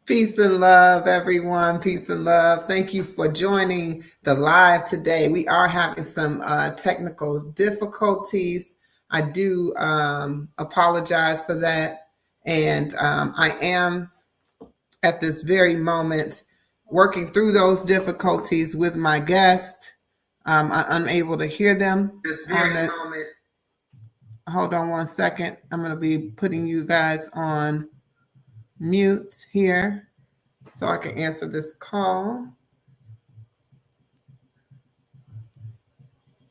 Peace and love, everyone. Peace and love. Thank you for joining the live today. We are having some technical difficulties. I do apologize for that. And I am at this very moment working through those difficulties with my guest. I'm unable to hear them. This very moment. Hold on one second. I'm going to be putting you guys on mute here so I can answer this call.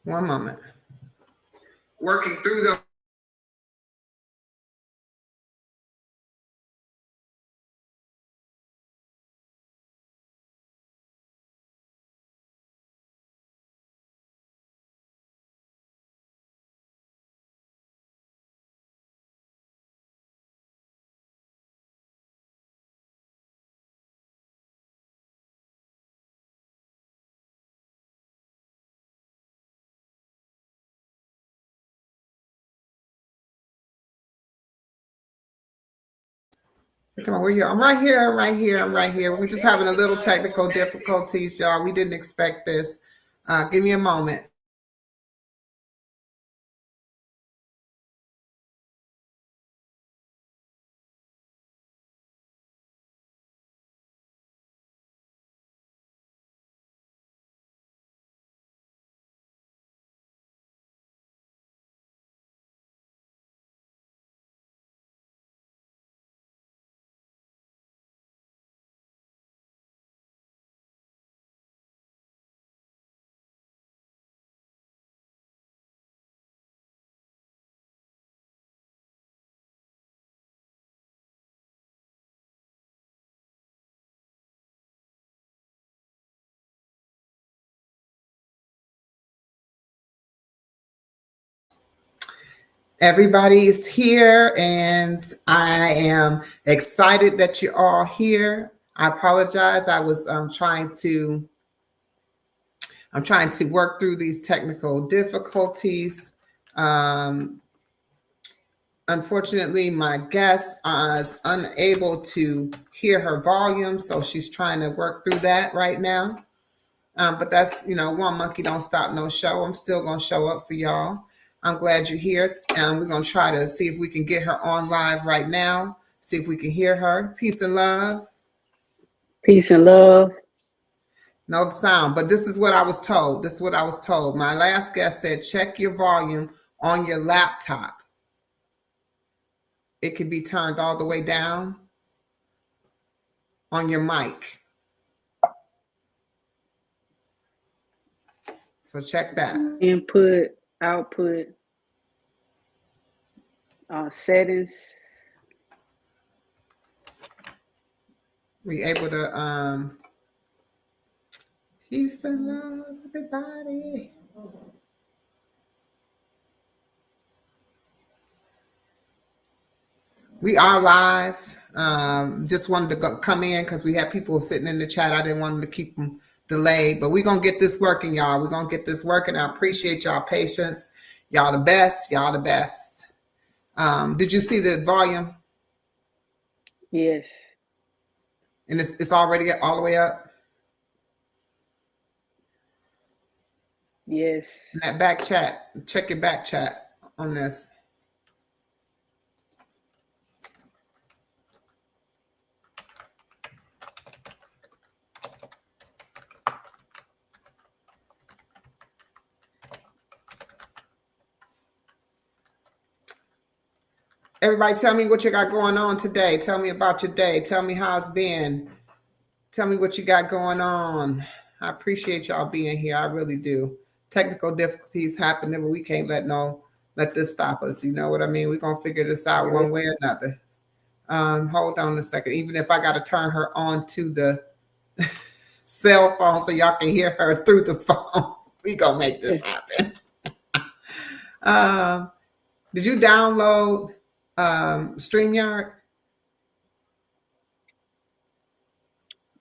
One moment. Working through the where you? I'm right here. I'm right here. We're just having a little technical difficulties, y'all. We didn't expect this. Give me a moment. Everybody is here, and I am excited that you're all here. I apologize. I was trying to work through these technical difficulties. Unfortunately, my guest is unable to hear her volume, so she's trying to work through that right now. But that's, one monkey don't stop no show. I'm still going to show up for y'all. I'm glad you're here. We're going to try to see if we can get her on live right now, see if we can hear her. Peace and love. Peace and love. No sound, but this is what I was told. My last guest said, check your volume on your laptop. It could be turned all the way down on your mic. So check that. Input, output, settings. We able to peace and love, everybody. We are live. Just wanted to come in because we had people sitting in the chat. I didn't want them to keep them delayed, but we're going to get this working, y'all. We're going to get this working. I appreciate y'all patience. Y'all the best. Did you see the volume? Yes. And it's already all the way up? Yes. And that back chat, check your back chat on this. Everybody tell me what you got going on today. Tell me about your day. Tell me how it's been. Tell me what you got going on. I appreciate y'all being here. I really do. Technical difficulties happening, but we can't let this stop us. You know what I mean? We're going to figure this out one way or another. Hold on a second. Even if I got to turn her on to the cell phone so y'all can hear her through the phone, we going to make this happen. Did you download StreamYard?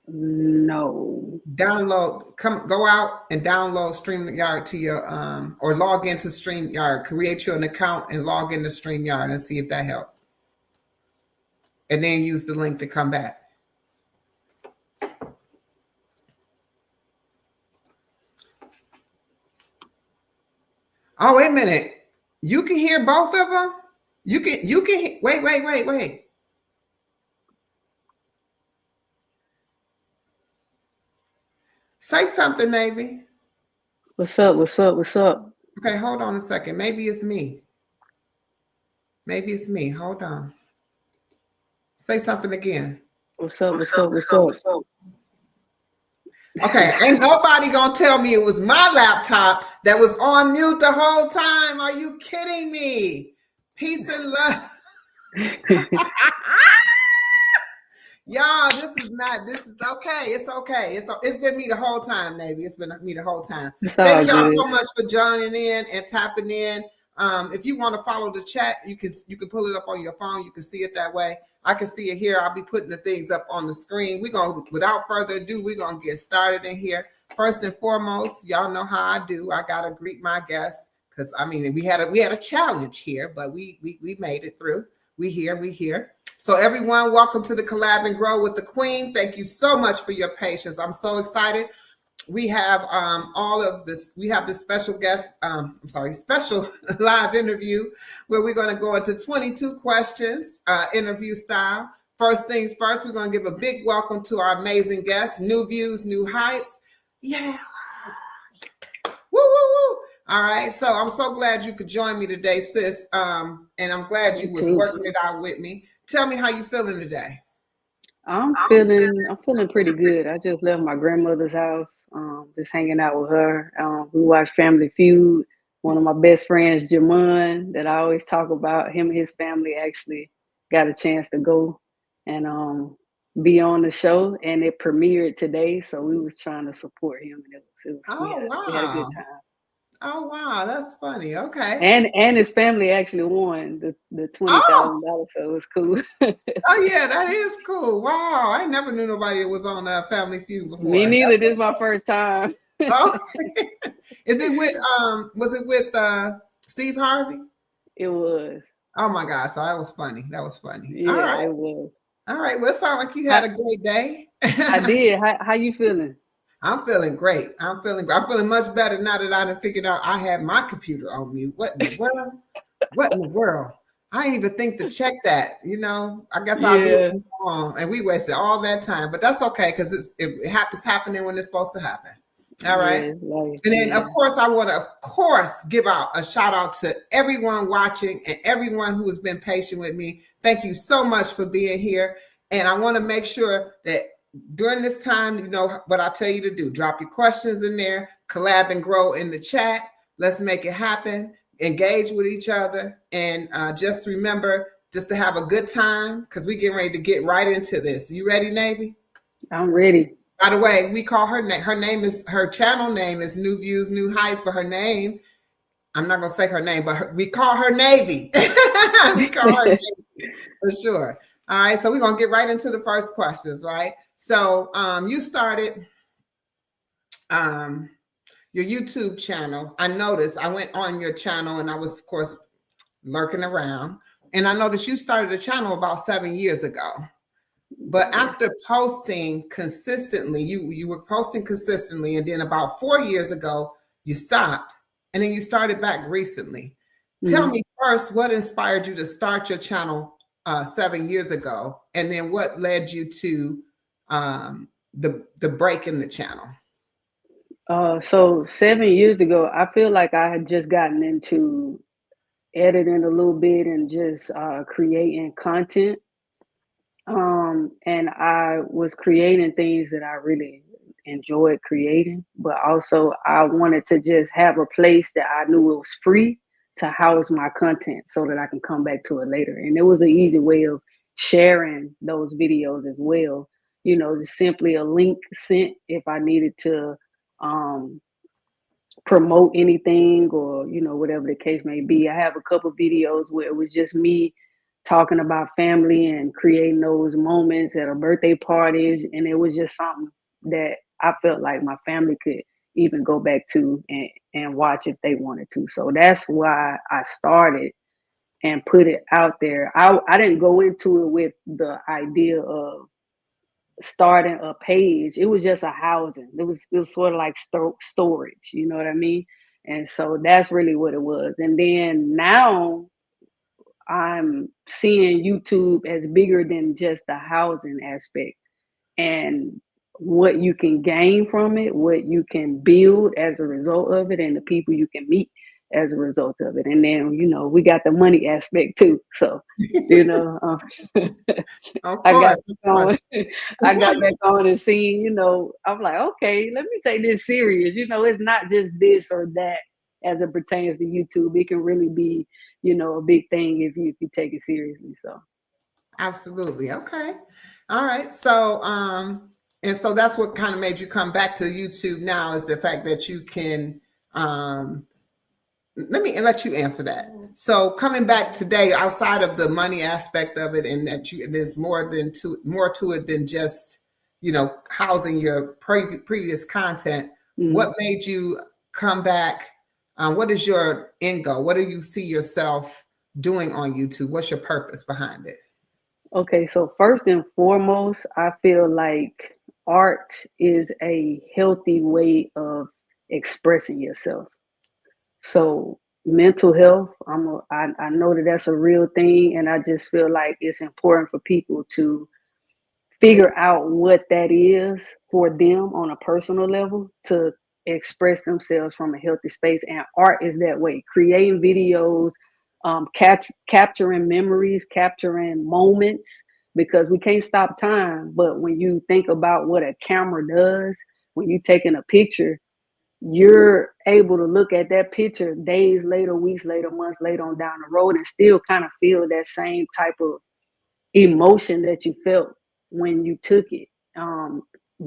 No. Go out and download StreamYard to your or log into StreamYard. Create you an account and log into StreamYard and see if that helps. and then use the link to come back. Oh, wait a minute. You can hear both of them? You can wait. Say something, Navi. What's up? What's up? What's up? Okay, hold on a second. Maybe it's me. Maybe it's me. Hold on. Say something again. What's up? What's up? What's up? What's up? Okay, ain't nobody gonna tell me it was my laptop that was on mute the whole time. Are you kidding me? Peace and love. Y'all, this is okay. It's okay. It's been me the whole time, Navy. It's been me the whole time. Thank y'all so much for joining in and tapping in. If you want to follow the chat, you can pull it up on your phone. You can see it that way. I can see it here. I'll be putting the things up on the screen. Without further ado, we're gonna get started in here. First and foremost, y'all know how I do. I gotta greet my guests because I mean we had a challenge here, but we made it through. We here. So everyone, welcome to the Collab and Grow with the Queen. Thank you so much for your patience. I'm so excited. We have all of this. We have this special guest. Special live interview where we're going to go into 22 questions, interview style. First things first, we're going to give a big welcome to our amazing guests. New views, new heights. Yeah. Woo, woo, woo. All right. So I'm so glad you could join me today, sis. And I'm glad you was working it out with me. Tell me how you feeling today. I'm feeling pretty good. I just left my grandmother's house, just hanging out with her. We watched Family Feud. One of my best friends, Jamon, that I always talk about, him and his family actually got a chance to go and be on the show, and it premiered today. So we was trying to support him, and we had a good time. Oh wow, that's funny. Okay. And his family actually won the $20,000, so it was cool. Oh yeah, that is cool. Wow, I never knew nobody was on Family Feud before. Me neither. This is my first time. Oh. Is it with was it with Steve Harvey? It was. Oh my gosh, so that was funny. That was funny. Yeah, all right. It was. All right. Well, it sounds like you had a great day. I did. How you feeling? I'm feeling great. I'm feeling much better now that I done figured out I had my computer on mute. What in the world? What in the world? I didn't even think to check that. You know, I guess I'll do it wrong. And we wasted all that time, but that's okay because it happens happening when it's supposed to happen. All right. And then, of course, I want to, give out a shout out to everyone watching and everyone who has been patient with me. Thank you so much for being here. And I want to make sure that during this time, you know what I tell you to do. Drop your questions in there, collab and grow in the chat. Let's make it happen. Engage with each other. And just remember just to have a good time because we're getting ready to get right into this. You ready, Navy? I'm ready. By the way, we call her name. Her channel name is New Views, New Heights, but her name, I'm not going to say her name, but we call her Navy. We call her Navy for sure. All right. So we're going to get right into the first questions, right? So you started your YouTube channel. I noticed I went on your channel and I was, of course, lurking around. And I noticed you started a channel about 7 years ago. But after posting consistently, you were posting consistently. And then about 4 years ago, you stopped. And then you started back recently. Mm-hmm. Tell me first, what inspired you to start your channel 7 years ago? And then what led you to the break in the channel? So 7 years ago, I feel like I had just gotten into editing a little bit and just creating content. And I was creating things that I really enjoyed creating, but also I wanted to just have a place that I knew it was free to house my content so that I can come back to it later. And it was an easy way of sharing those videos as well. You know, just simply a link sent if I needed to promote anything or, you know, whatever the case may be. I have a couple videos where it was just me talking about family and creating those moments at our birthday parties. And it was just something that I felt like my family could even go back to and watch if they wanted to. So that's why I started. and put it out there. I didn't go into it with the idea of starting a page. It was just a housing. It was sort of like storage, you know what I mean? And so that's really what it was. And then now I'm seeing YouTube as bigger than just the housing aspect, and what you can gain from it, what you can build as a result of it, and the people you can meet as a result of it. And then, we got the money aspect too. So, you know, Of I got course, of back on, course. I got back on and seen, I'm like, okay, let me take this serious. It's not just this or that as it pertains to YouTube. It can really be, a big thing if you take it seriously. So. Absolutely. Okay. All right. So, and so that's what kind of made you come back to YouTube now, is the fact that you can, let me let you answer that. So coming back today, outside of the money aspect of it, and that there's more to it than just, housing your previous content. What made you come back? What is your end goal? What do you see yourself doing on YouTube? What's your purpose behind it? Okay, so first and foremost, I feel like art is a healthy way of expressing yourself. So mental health, I know that that's a real thing, and I just feel like it's important for people to figure out what that is for them on a personal level, to express themselves from a healthy space. And art is that way. Creating videos, capturing memories, capturing moments, because we can't stop time. But when you think about what a camera does, when you're taking a picture, you're able to look at that picture days later, weeks later, months later on down the road, and still kind of feel that same type of emotion that you felt when you took it.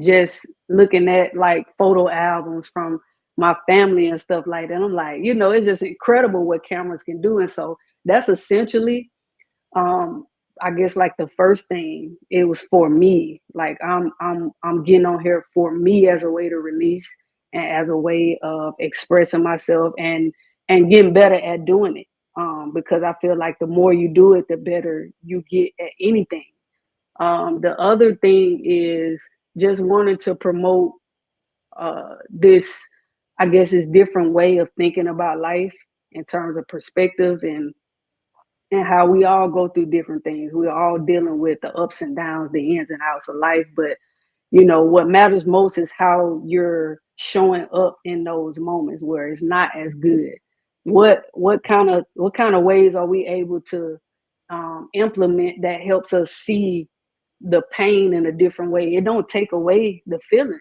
Just looking at like photo albums from my family and stuff like that, I'm like, it's just incredible what cameras can do. And so that's essentially, I guess, like the first thing. It was for me. Like I'm getting on here for me as a way to release and as a way of expressing myself and getting better at doing it. Because I feel like the more you do it, the better you get at anything. The other thing is just wanting to promote this, I guess, this different way of thinking about life in terms of perspective, and how we all go through different things. We're all dealing with the ups and downs, the ins and outs of life. But what matters most is how you're showing up in those moments where it's not as good. What kind of ways are we able to implement that helps us see the pain in a different way? It don't take away the feeling,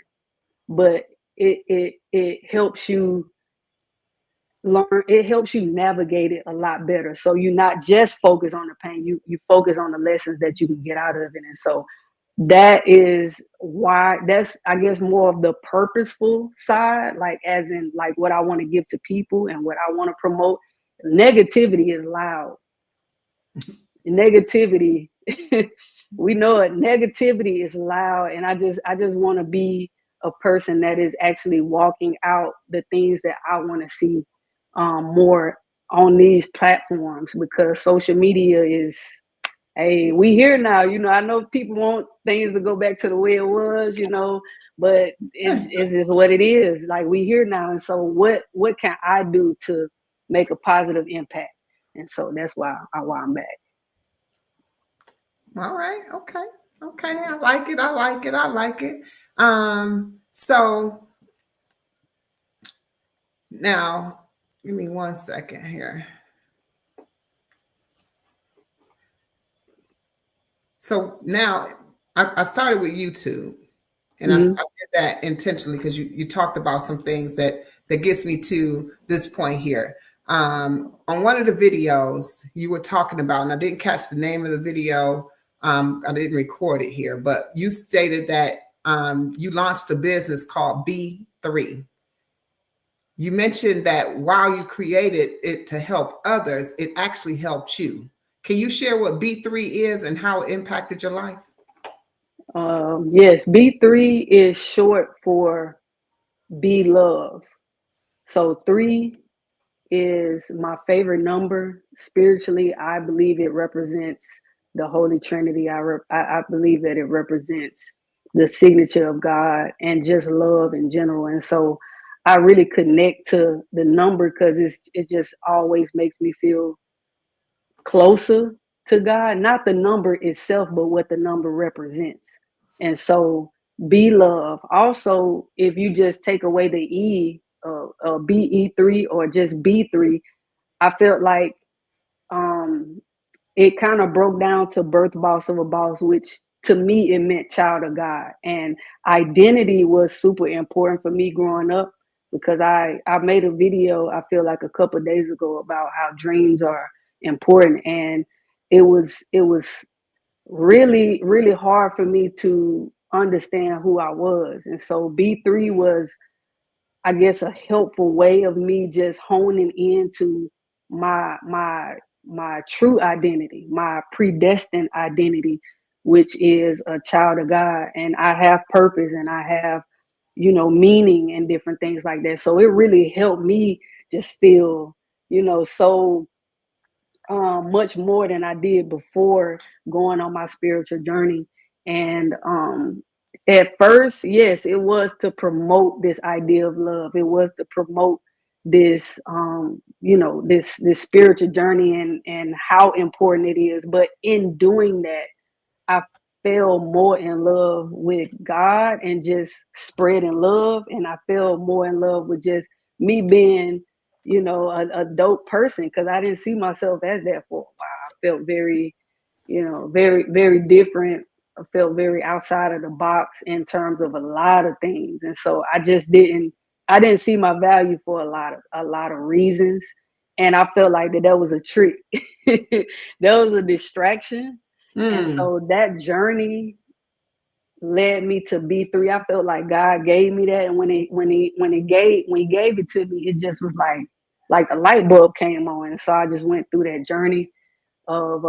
but it helps you learn. It helps you navigate it a lot better. So you're not just focused on the pain. You focus on the lessons that you can get out of it. And so that is why, that's, I guess, more of the purposeful side, like as in like what I want to give to people and what I want to promote. Negativity is loud. Negativity, we know it. Negativity is loud, and I just want to be a person that is actually walking out the things that I want to see more on these platforms, because social media is, hey, we here now. I know people want things to go back to the way it was, but it's just what it is. Like, we here now, and so what can I do to make a positive impact? And so that's why I'm back. All right. Okay. Okay. I like it. I like it. I like it. So now give me 1 second here. So now I started with YouTube, and I did that intentionally because you talked about some things that gets me to this point here. On one of the videos you were talking about, and I didn't catch the name of the video. I didn't record it here, but you stated that you launched a business called B3. You mentioned that while you created it to help others, it actually helped you. Can you share what B3 is and how it impacted your life? Yes, B3 is short for be love. So 3 is my favorite number. Spiritually, I believe it represents the Holy Trinity. I believe that it represents the signature of God and just love in general. And so I really connect to the number because it just always makes me feel closer to God, not the number itself, but what the number represents. And so be love. Also, if you just take away the E, BE3 or just B3, I felt like um, it kind of broke down to birth boss of a boss, which to me it meant child of God. And identity was super important for me growing up because I made a video I feel like a couple of days ago about how dreams are important, and it was really hard for me to understand who I was. And so B3 was, I guess, a helpful way of me just honing into my true identity, my predestined identity, which is a child of God, and I have purpose and I have, meaning and different things like that. So it really helped me just feel, so much more than I did before going on my spiritual journey. And at first, yes, it was to promote this idea of love. It was to promote this, this spiritual journey and how important it is. But in doing that, I fell more in love with God and just spreading love. And I fell more in love with just me being, a dope person because I didn't see myself as that for a while. I felt very, very different. I felt very outside of the box in terms of a lot of things. And so I didn't see my value for a lot of reasons. And I felt like that was a trick. That was a distraction. And Mm. so that journey led me to B3. I felt like God gave me that, and when he gave it to me, it just was like a light bulb came on. And so I just went through that journey of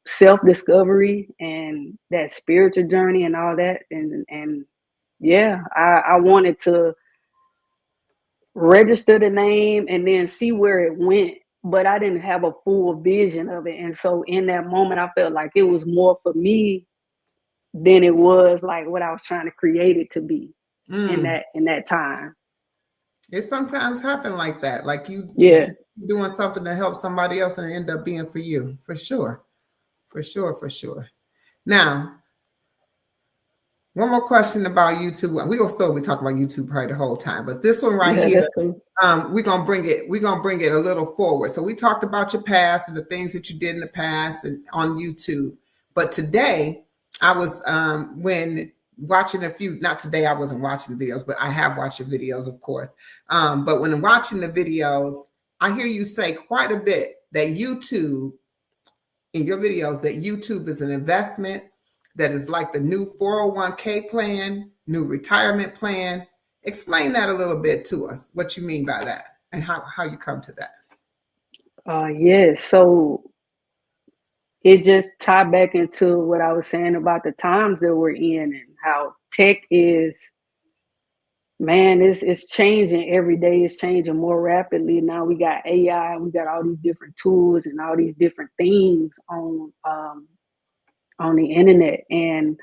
self discovery and that spiritual journey and all that. And yeah, I wanted to register the name and then see where it went, but I didn't have a full vision of it. And so in that moment, I felt like it was more for me than it was like what I was trying to create it to be in Mm. that time. It sometimes happen like that. Like you Yeah, doing something to help somebody else and it end up being for you. For sure. For sure. For sure. Now, one more question about YouTube. We're gonna still be talking about YouTube probably the whole time, but this one right yeah, here, that's cool. we're gonna bring it a little forward. So we talked about your past and the things that you did in the past and on YouTube. But today, I was when watching a few, not today, I wasn't watching videos, but I have watched your videos, of course. But when I'm watching the videos, I hear you say quite a bit that YouTube in your videos that YouTube is an investment that is like the new 401k plan, new retirement plan. Explain that a little bit to us, what you mean by that and how you come to that. Yeah, so it just tied back into what I was saying about the times that we're in and how tech is, man, it's changing every day. It's changing more rapidly. Now we got AI, we got all these different tools and all these different things on the internet. And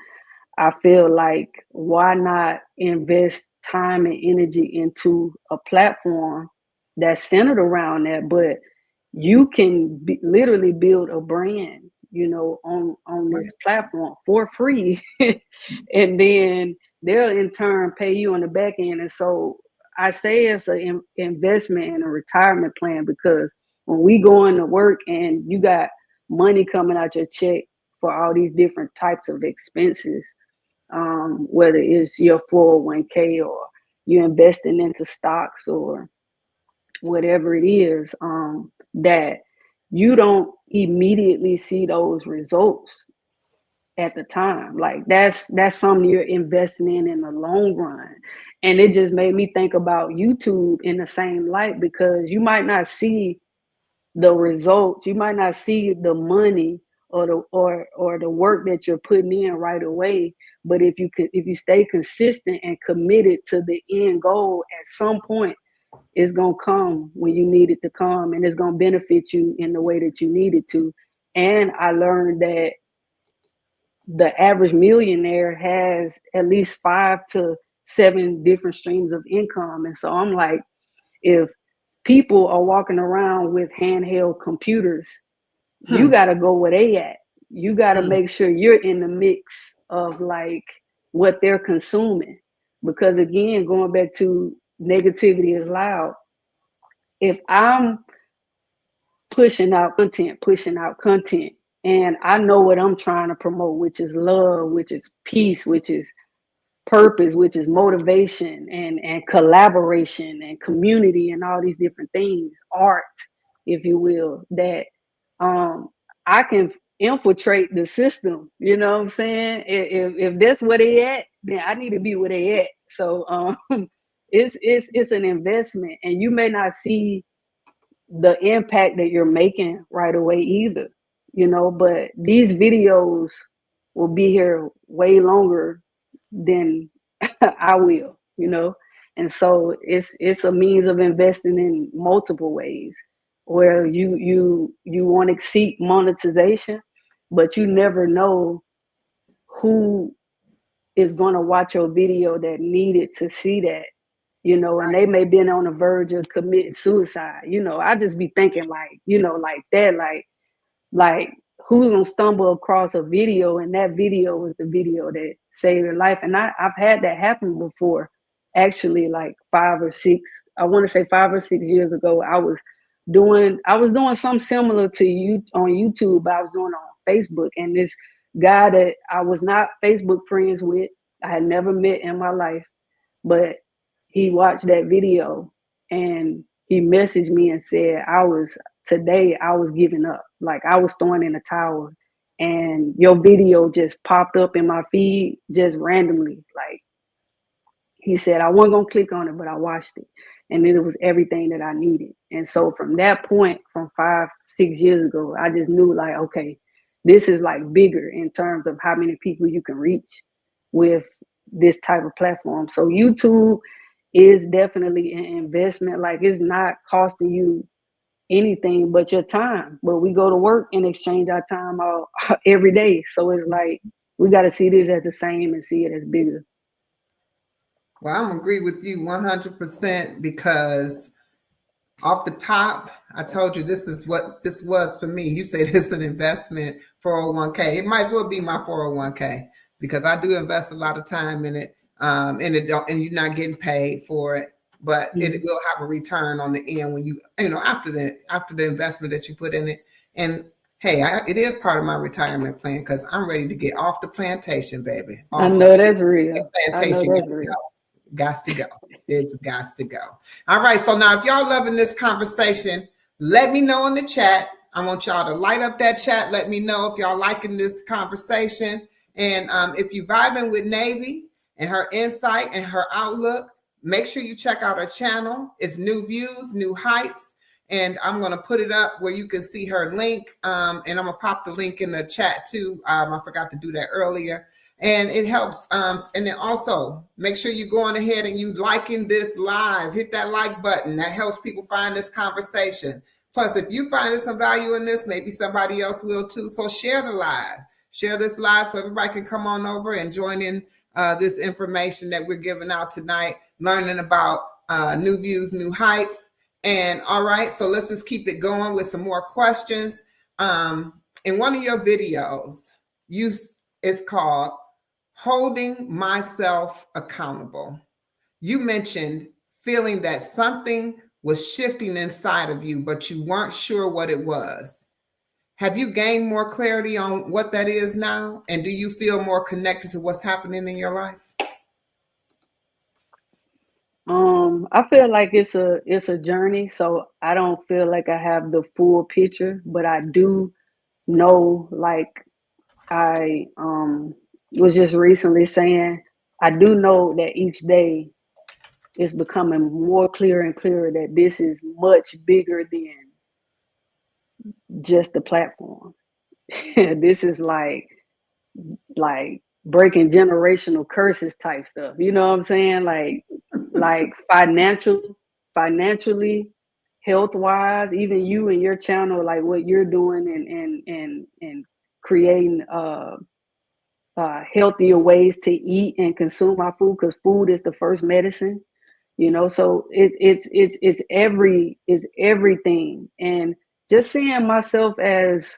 I feel like why not invest time and energy into a platform that's centered around that, but you can literally build a brand, on Right. this platform for free, and then they'll in turn pay you on the back end. And so I say it's an investment and a retirement plan because when we go into work and you got money coming out your check for all these different types of expenses, whether it's your 401k or you're investing into stocks or whatever it is, that you don't immediately see those results at the time. Like that's something you're investing in the long run. And it just made me think about YouTube in the same light because you might not see the results. You might not see the money or the work that you're putting in right away. But if you stay consistent and committed to the end goal, at some point it's gonna come when you need it to come, and it's gonna benefit you in the way that you need it to. And I learned that the average millionaire has at least 5 to 7 different streams of income. And so I'm like, if people are walking around with handheld computers, you got to go where they at. You got to make sure you're in the mix of like what they're consuming. Because again, going back to negativity is loud. If I'm pushing out content, and I know what I'm trying to promote, which is love, which is peace, which is purpose, which is motivation and collaboration and community and all these different things, art, if you will, that I can infiltrate the system. You know what I'm saying? If that's where they at, then I need to be where they at. So it's an investment, and you may not see the impact that you're making right away either, but these videos will be here way longer than I will. And so it's a means of investing in multiple ways where you want to seek monetization, but you never know who is going to watch your video that needed to see that, and they may be on the verge of committing suicide. I just be thinking like, like that, like who's gonna stumble across a video and that video was the video that saved their life. And I've had that happen before, actually, like 5 or 6 years ago. I was doing something similar to you on YouTube, but I was doing it on Facebook. And this guy that I was not Facebook friends with, I had never met in my life, but he watched that video and he messaged me and said, I was giving up. Like I was throwing in the towel, and your video just popped up in my feed just randomly. Like he said, I wasn't gonna click on it, but I watched it, and then it was everything that I needed. And so from that point, from 5, 6 years ago, I just knew like, okay, this is like bigger in terms of how many people you can reach with this type of platform. So YouTube is definitely an investment. Like it's not costing you anything but your time, but we go to work and exchange our time all every day. So it's like we got to see this as the same and see it as bigger. Well, I'm agree with you 100% because off the top, I told you this is what this was for me. You said it's an investment, 401k. It might as well be my 401k because I do invest a lot of time in it, and you're not getting paid for it, but it will have a return on the end when after the investment that you put in it. And hey, it is part of my retirement plan because I'm ready to get off the plantation, baby. I know that's real. Plantation, got to go. It's got to go. All right. So now if y'all loving this conversation, let me know in the chat. I want y'all to light up that chat. Let me know if y'all liking this conversation. And if you vibing with Navi and her insight and her outlook, make sure you check out her channel. It's New Views, New Heights. And I'm going to put it up where you can see her link. And I'm going to pop the link in the chat too. I forgot to do that earlier. And it helps. And then also make sure you going ahead and you liking this live. Hit that like button. That helps people find this conversation. Plus, if you find some value in this, maybe somebody else will too. So share the live. Share this live so everybody can come on over and join in this information that we're giving out tonight, learning about New Views, New Heights. And all right, so let's just keep it going with some more questions. In one of your videos, it's called Holding Myself Accountable. You mentioned feeling that something was shifting inside of you, but you weren't sure what it was. Have you gained more clarity on what that is now? And do you feel more connected to what's happening in your life? I feel like it's a journey, so I don't feel like I have the full picture, but I do know, like I was just recently saying, I do know that each day is becoming more clear and clearer that this is much bigger than just the platform. This is like breaking generational curses type stuff. You know what I'm saying? Like financial financially, health wise, even you and your channel, like what you're doing and creating healthier ways to eat and consume our food, because food is the first medicine, you know. So it's everything, and just seeing myself as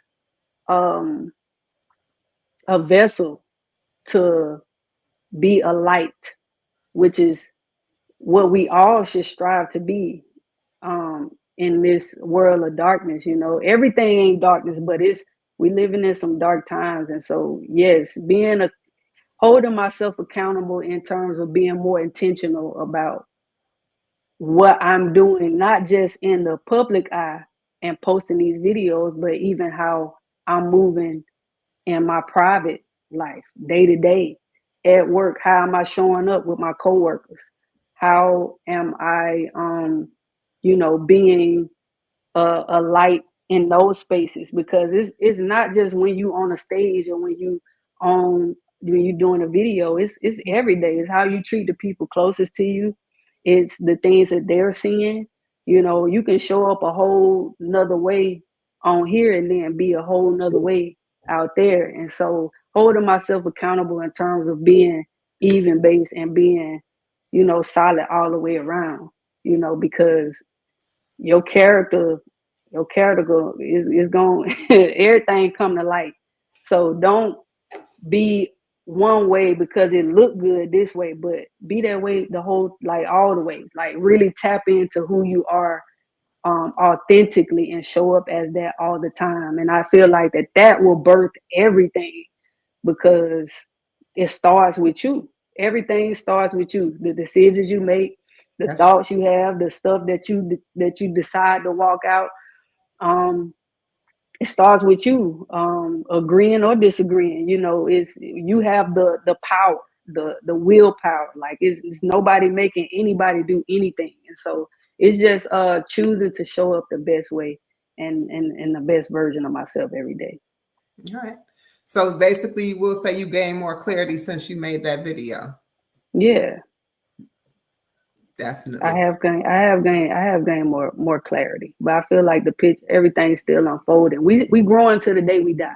um a vessel to be a light, which is what we all should strive to be in this world of darkness. You know, everything ain't darkness, but we living in some dark times. And so yes, holding myself accountable in terms of being more intentional about what I'm doing, not just in the public eye and posting these videos, but even how I'm moving in my private life, day to day, at work. How am I showing up with my coworkers? How am I, being a light in those spaces? Because it's not just when you on a stage or when you doing a video. It's every day. It's how you treat the people closest to you. It's the things that they're seeing. You know, you can show up a whole nother way on here and then be a whole nother way out there. And so holding myself accountable in terms of being even based and being, solid all the way around, because your character, is going everything come to light. So don't be one way because it looked good this way, but be that way the whole, like all the way, like really tap into who you are authentically and show up as that all the time. And I feel like that will birth everything, because it starts with you. Everything starts with you. The decisions you make, the thoughts you have, the stuff that you decide to walk out. It starts with you, agreeing or disagreeing. You have the power, the willpower. Like it's nobody making anybody do anything. And so it's just choosing to show up the best way and the best version of myself every day. All right. So basically, you will say you gained more clarity since you made that video. Yeah, definitely. I have gained more clarity. But I feel like everything's still unfolding. We growing to the day we die.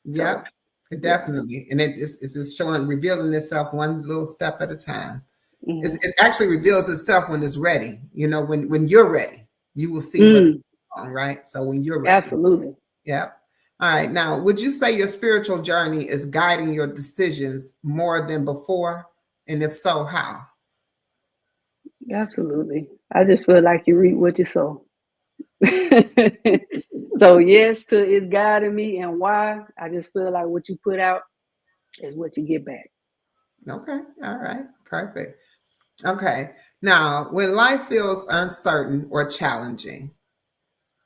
Yep, so, definitely. Yeah. And it's just revealing itself one little step at a time. Mm-hmm. It actually reveals itself when it's ready. When you're ready, you will see what's on, right? So when you're ready. Absolutely. Yep. All right. Now, would you say your spiritual journey is guiding your decisions more than before? And if so, how? Absolutely. I just feel like you reap what you sow. So yes, it's guiding me. And why? I just feel like what you put out is what you get back. Okay. All right. Perfect. Okay. Now, when life feels uncertain or challenging,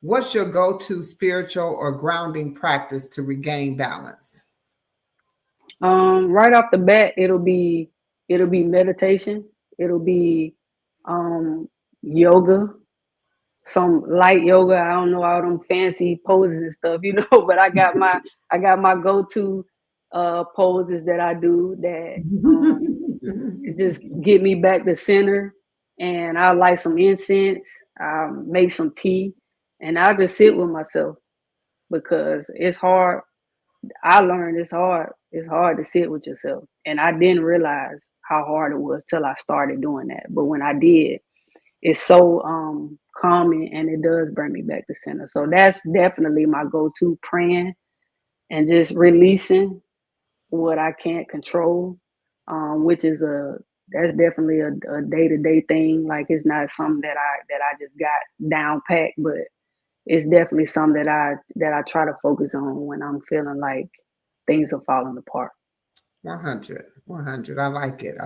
what's your go-to spiritual or grounding practice to regain balance? Right off the bat, it'll be meditation. It'll be yoga, some light yoga. I don't know all them fancy poses and stuff, but I got my go-to poses that I do that just get me back to center. And I light some incense, make some tea, and I just sit with myself, because it's hard. I learned it's hard. It's hard to sit with yourself. And I didn't realize how hard it was till I started doing that. But when I did, it's so calming, and it does bring me back to center. So that's definitely my go-to, praying and just releasing what I can't control, which is that's definitely a day-to-day thing. Like it's not something that I just got down packed, but it's definitely something that I try to focus on when I'm feeling like things are falling apart. 100. I like it.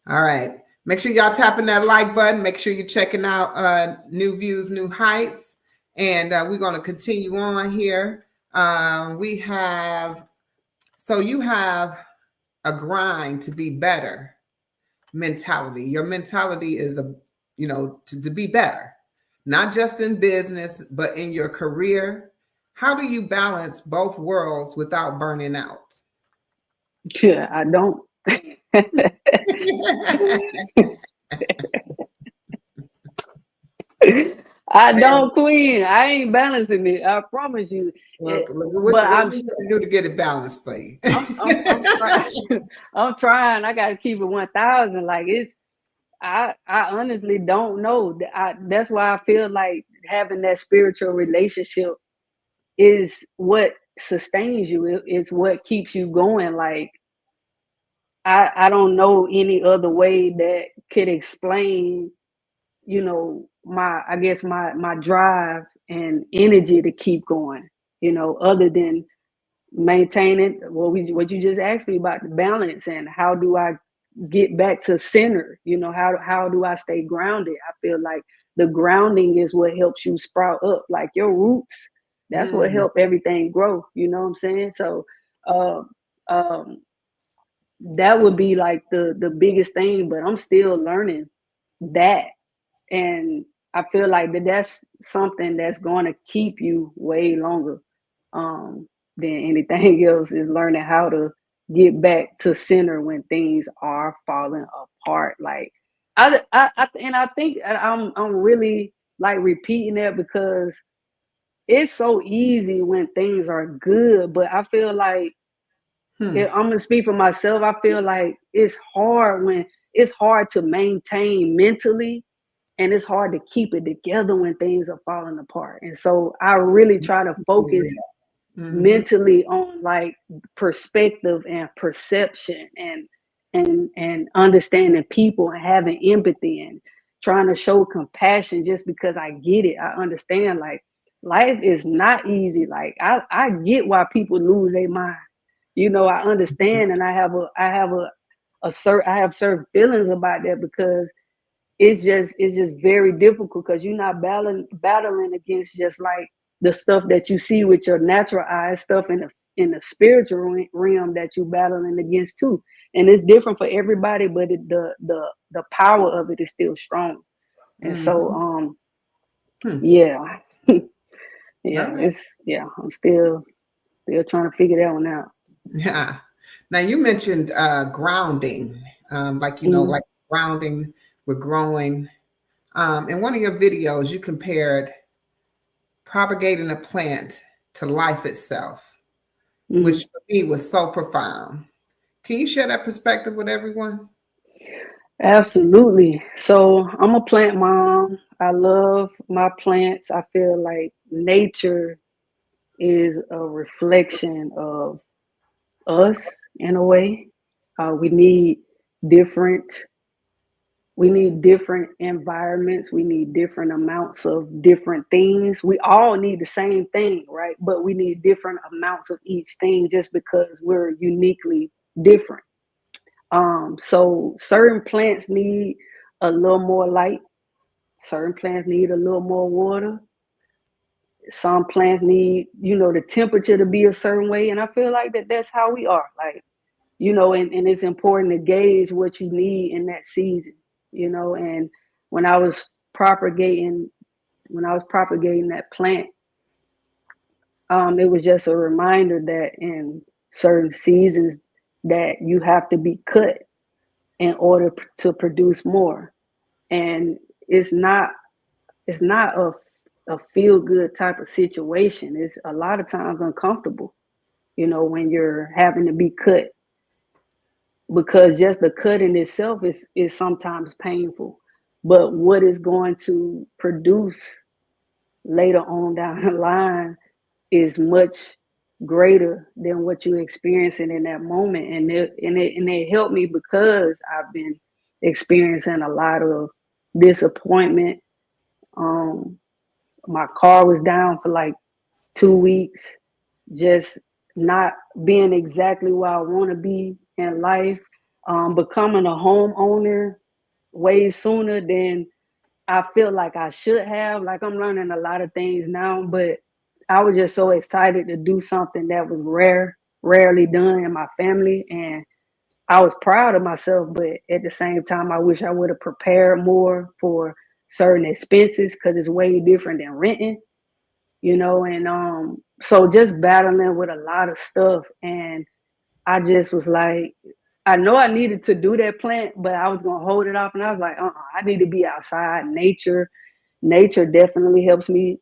All right. Make sure y'all tapping that like button. Make sure you're checking out New Views, New Heights. And we're going to continue on here. You have a grind to be better mentality. Your mentality is to be better, not just in business, but in your career. How do you balance both worlds without burning out? Yeah, I don't. I don't, Queen. I ain't balancing it. I promise you. Well, But what do you have to do to get it balanced for you? I'm trying. I'm trying. I got to keep it 1,000. Like I honestly don't know. That's why I feel like having that spiritual relationship is what sustains you. It's what keeps you going. Like I don't know any other way that could explain, my, I guess my drive and energy to keep going, other than maintaining what you just asked me about, the balance, and how do I get back to center, how do I stay grounded. I feel like the grounding is what helps you sprout up, like your roots. That's what Mm, help everything grow, you know what I'm saying? So uh, um, that would be like the biggest thing, but I'm still learning that. And I feel like that's something that's going to keep you way longer than anything else, is learning how to get back to center when things are falling apart. Like and I think I'm really like repeating that because it's so easy when things are good, but I feel like, hmm, I'm gonna speak for myself. I feel like it's hard to maintain mentally, and it's hard to keep it together when things are falling apart. And so I really try to focus mm-hmm, mentally on like perspective and perception, and understanding people and having empathy and trying to show compassion, just because I get it. I understand like life is not easy. Like I get why people lose their mind. I understand, and I have certain feelings about that, because it's just very difficult, because you're not battling against just like the stuff that you see with your natural eyes, stuff in the spiritual realm that you're battling against too. And it's different for everybody, but the power of it is still strong. And so mm-hmm, hmm. yeah. All Yeah, right. I'm still trying to figure that one out. Yeah. Now you mentioned grounding, like Mm-hmm. like grounding with growing. In one of your videos, you compared propagating a plant to life itself, Mm-hmm. which for me was so profound. Can you share that perspective with everyone? Absolutely. So I'm a plant mom. I love my plants. I feel like nature is a reflection of us in a way. We need different different environments. We need different amounts of different things. We all need the same thing, right? But we need different amounts of each thing, just because we're uniquely different. So certain plants need a little more light. Certain plants need a little more water. Some plants need, the temperature to be a certain way. And I feel like that's how we are. Like, and it's important to gauge what you need in that season, and when I was propagating, that plant, it was just a reminder that in certain seasons that you have to be cut in order to produce more. And it's not a feel good type of situation. It's a lot of times uncomfortable, when you're having to be cut, because just the cut in itself is sometimes painful. But what is going to produce later on down the line is much greater than what you're experiencing in that moment. And it helped me, because I've been experiencing a lot of disappointment. Um, my car was down for like 2 weeks, just not being exactly where I want to be in life. Becoming a homeowner way sooner than I feel like I should have. Like, I'm learning a lot of things now, but I was just so excited to do something that was rarely done in my family. And I was proud of myself, but at the same time, I wish I would have prepared more for certain expenses, because it's way different than renting, and so just battling with a lot of stuff. And I just was like, I know I needed to do that plant, but I was gonna hold it off, and I was like, I need to be outside nature, nature definitely helps me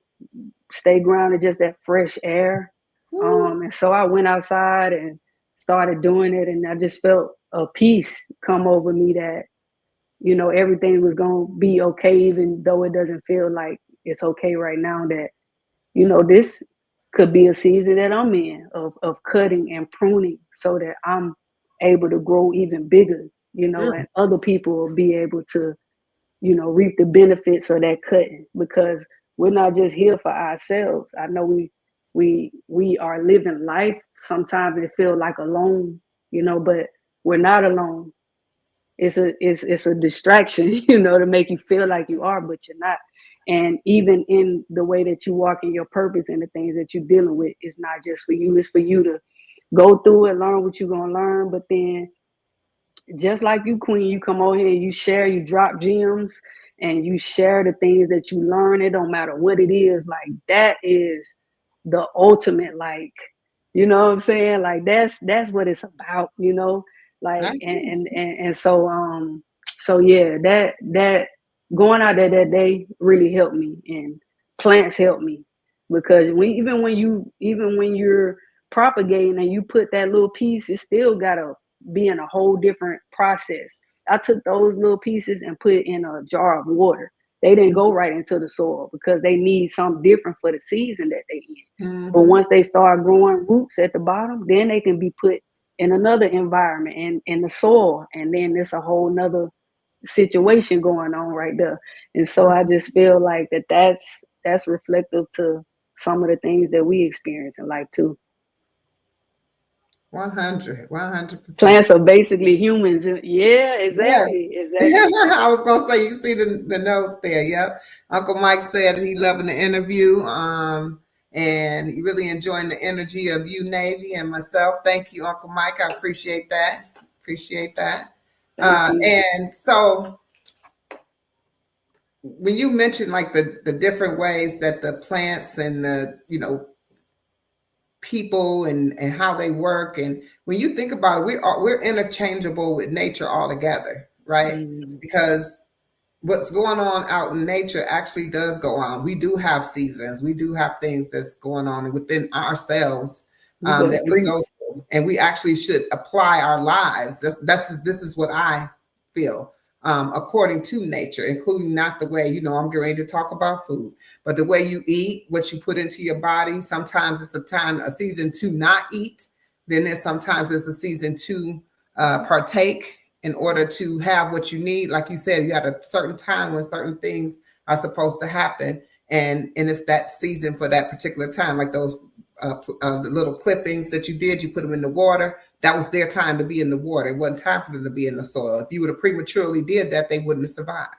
stay grounded, just that fresh air. And so I went outside and started doing it, and I just felt a peace come over me that, you know, everything was going to be okay, even though it doesn't feel like it's okay right now. That, you know, this could be a season that I'm in of cutting and pruning so that I'm able to grow even bigger, you know, and other people will be able to, you know, reap the benefits of that cutting, because we're not just here for ourselves. I know we are living life. Sometimes it feels like alone, you know, but we're not alone. It's a distraction, you know, to make you feel like you are, but you're not. And even in the way that you walk in your purpose and the things that you're dealing with, it's not just for you. It's for you to go through it, learn what you're gonna learn, but then just like you, Queen, you come over here, you share, you drop gems, and you share the things that you learn. It don't matter what it is. Like, that is the ultimate, like, you know what I'm saying? Like, that's what it's about, you know? Like, and so yeah, that going out there that day really helped me, and plants helped me, because even when you're propagating and you put that little piece, it still gotta be in a whole different process. I took those little pieces and put it in a jar of water. They didn't go right into the soil because they need something different for the season that they in. But once they start growing roots at the bottom, then they can be put in another environment and in the soil, and then there's a whole nother situation going on right there. And so I just feel like that's reflective to some of the things that we experience in life too. 100%. Plants are basically humans. Yeah, Yes. exactly. I was gonna say, you see the notes there. Yep. Uncle Mike said he loving the interview. And he really enjoying the energy of you, Navy, and myself. Thank you, Uncle Mike. I appreciate that. Appreciate that. Thank you. And so when you mentioned like the different ways that the plants and the, you know, people and how they work, and when you think about it, we're interchangeable with nature altogether, right? Because what's going on out in nature actually does go on. We do have seasons. We do have things that's going on within ourselves, that we Preach. go through, and we actually should apply our lives. This is what I feel, according to nature, including not the way, you know, I'm getting ready to talk about food, but the way you eat, what you put into your body. Sometimes it's a season to not eat. Then sometimes it's a season to partake in order to have what you need. Like you said, you had a certain time when certain things are supposed to happen, and it's that season for that particular time. Like those the little clippings that you did, you put them in the water. That was their time to be in the water. It wasn't time for them to be in the soil. If you would have prematurely did that, they wouldn't have survived.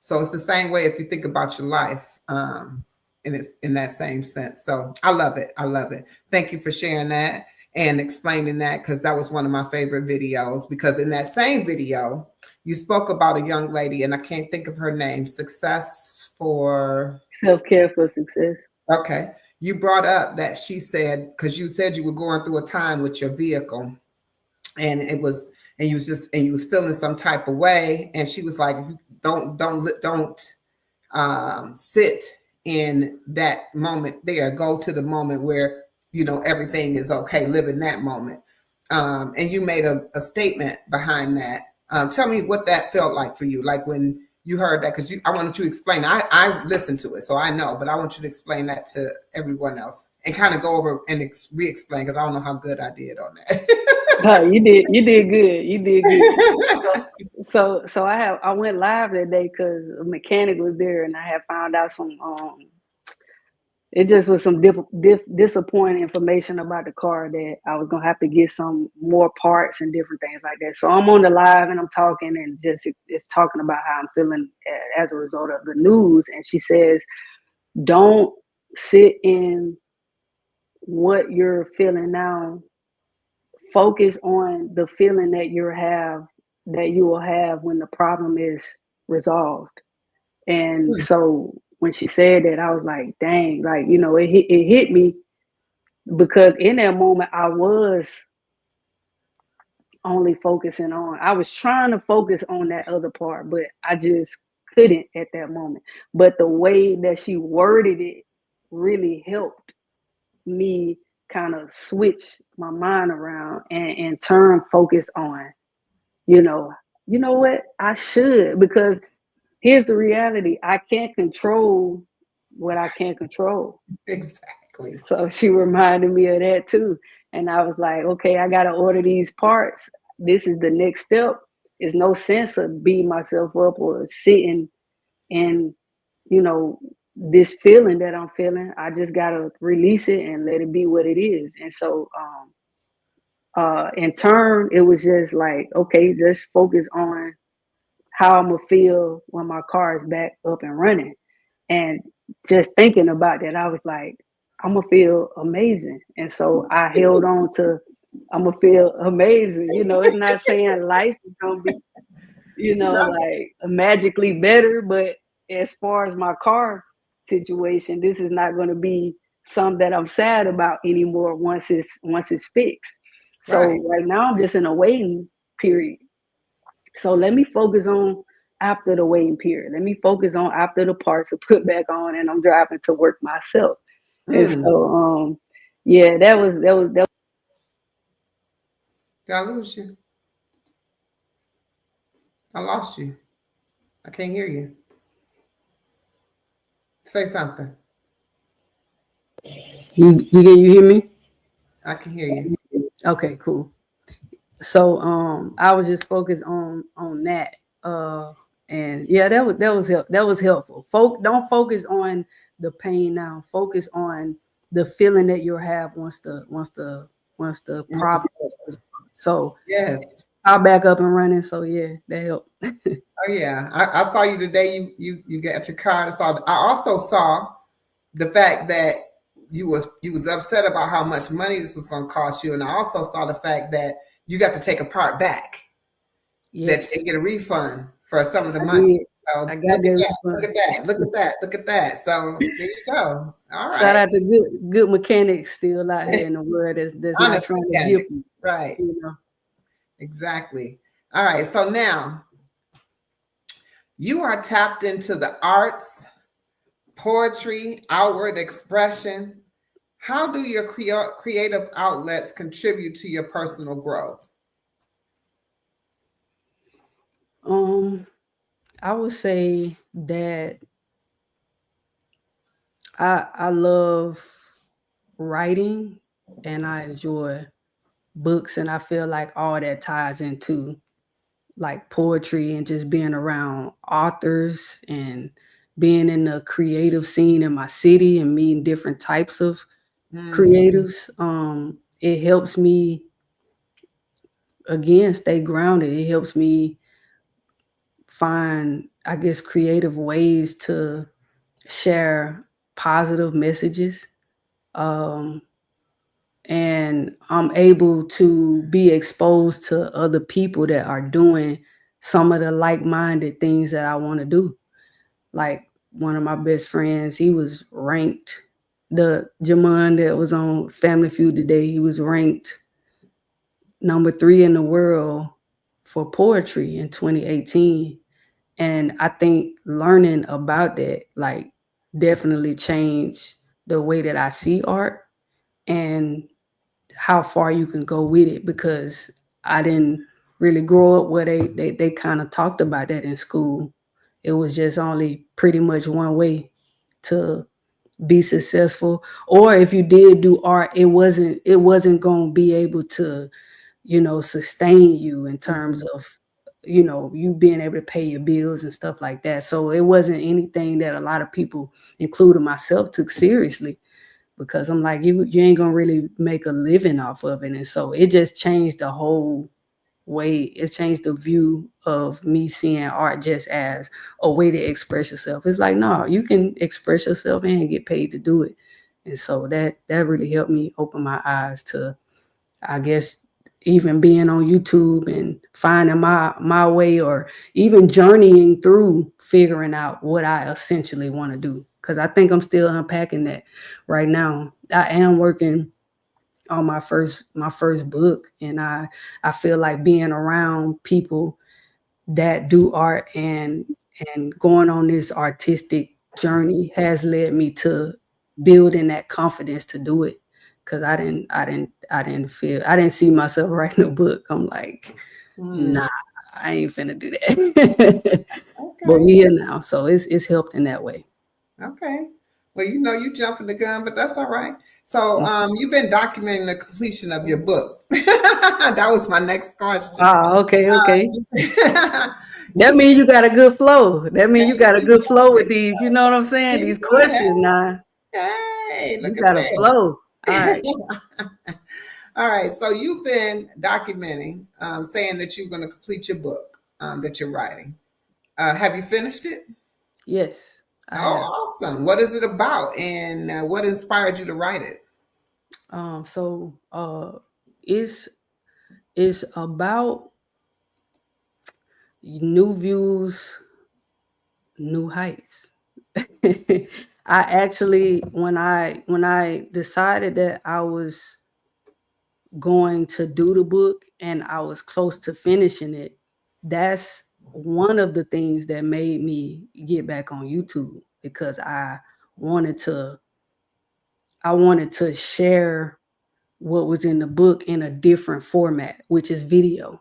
So it's the same way if you think about your life, and it's in that same sense. So I love it. I love it. Thank you for sharing that and explaining that, because that was one of my favorite videos. Because in that same video, you spoke about a young lady, and I can't think of her name. Success for Self-care for success. Okay. You brought up that she said, because you said you were going through a time with your vehicle, and you was feeling some type of way, and she was like, don't sit in that moment there. Go to the moment where, you know, everything is okay. Live in that moment. And you made a statement behind that. Tell me what that felt like for you, like when you heard that, because I wanted you to explain. I listened to it, so I know, but I want you to explain that to everyone else and kind of go over and re-explain, because I don't know how good I did on that. You did good. You did good. So I went live that day because a mechanic was there, and I had found out some it just was some disappointing information about the car, that I was gonna have to get some more parts and different things like that. So I'm on the live and I'm talking, and just it's talking about how I'm feeling as a result of the news. And she says, "Don't sit in what you're feeling now. Focus on the feeling that you will have when the problem is resolved." And so when she said that, I was like, dang, like, you know, it hit me, because in that moment I was only focusing on, I was trying to focus on that other part, but I just couldn't at that moment. But the way that she worded it really helped me kind of switch my mind around and turn focus on, you know, what I should, because here's the reality. I can't control what I can't control. Exactly. So she reminded me of that too. And I was like, okay, I got to order these parts. This is the next step. There's no sense of beating myself up or sitting in, this feeling that I'm feeling. I just got to release it and let it be what it is. And so, in turn, it was just like, okay, just focus on how I'm gonna feel when my car is back up and running. And just thinking about that, I was like, I'm gonna feel amazing. And so I held on to, I'm gonna feel amazing. It's not saying life is gonna be, like magically better, but as far as my car situation, this is not gonna be something that I'm sad about anymore once it's fixed. Right. So right now I'm just in a waiting period. So let me focus on after the waiting period. Let me focus on after the parts are put back on and I'm driving to work myself. And so, yeah, that was. Did I lose you? I lost you. I can't hear you. Say something. You hear me? I can hear you. Okay, cool. So I was just focused on that. And yeah, that was helpful. Don't focus on the pain now. Focus on the feeling that you'll have once the problem. So Yes. I'll back up and running. So yeah, that helped. Oh yeah. I saw you today. You got your car. I also saw the fact that you was upset about how much money this was going to cost you, and I also saw the fact that you got to take a part back. Yes, and get a refund for some of the I money. did. So I look got at that that. Look refund. at that. Look at that. Look at that. So there you go. All Shout right. out to good mechanics still out here in the world that's not Honest trying to jip mechanics. you. Right. You know. Exactly. All right. So now you are tapped into the arts, poetry, outward expression. How do your creative outlets contribute to your personal growth? I would say that I love writing and I enjoy books, and I feel like all that ties into like poetry and just being around authors and being in the creative scene in my city and meeting different types of creatives. It helps me again stay grounded. It helps me find, I guess, creative ways to share positive messages. Um, and I'm able to be exposed to other people that are doing some of the like-minded things that I want to do. Like one of my best friends, he was ranked, the Jamon that was on Family Feud today, he was ranked number 3 in the world for poetry in 2018. And I think learning about that like definitely changed the way that I see art and how far you can go with it, because I didn't really grow up where they kind of talked about that in school. It was just only pretty much one way to be successful. Or if you did do art, it wasn't going to be able to, sustain you in terms of, you being able to pay your bills and stuff like that. So it wasn't anything that a lot of people, including myself, took seriously, because I'm like, you ain't gonna really make a living off of it. And so it just changed the whole way. It changed the view of me seeing art just as a way to express yourself. It's like, no, you can express yourself and get paid to do it. And so that really helped me open my eyes to, I guess, even being on YouTube and finding my way, or even journeying through figuring out what I essentially want to do. Because I think I'm still unpacking that right now. I am working on my first book, and I feel like being around people that do art and and going on this artistic journey has led me to building that confidence to do it. Cause I didn't see myself writing a book. I'm like, Mm, nah, I ain't finna do that. But okay. we here now, so it's helped in that way. Okay. Well, you jumping the gun, but that's all right. So, you've been documenting the completion of your book. That was my next question. Ah, okay, okay. That You, means you got a good flow. That means you got a you good flow with these. You know what I'm saying? These go ahead. questions now. Hey, You look at got a that. flow. All right. All right. So you've been documenting, saying that you're going to complete your book that you're writing. Have you finished it? Yes, I Oh, have. awesome. What is it about, and what inspired you to write it? So it's it's about new views, new heights. I actually when I decided that I was going to do the book and I was close to finishing it, that's one of the things that made me get back on YouTube because wanted to I wanted to share what was in the book in a different format, which is video,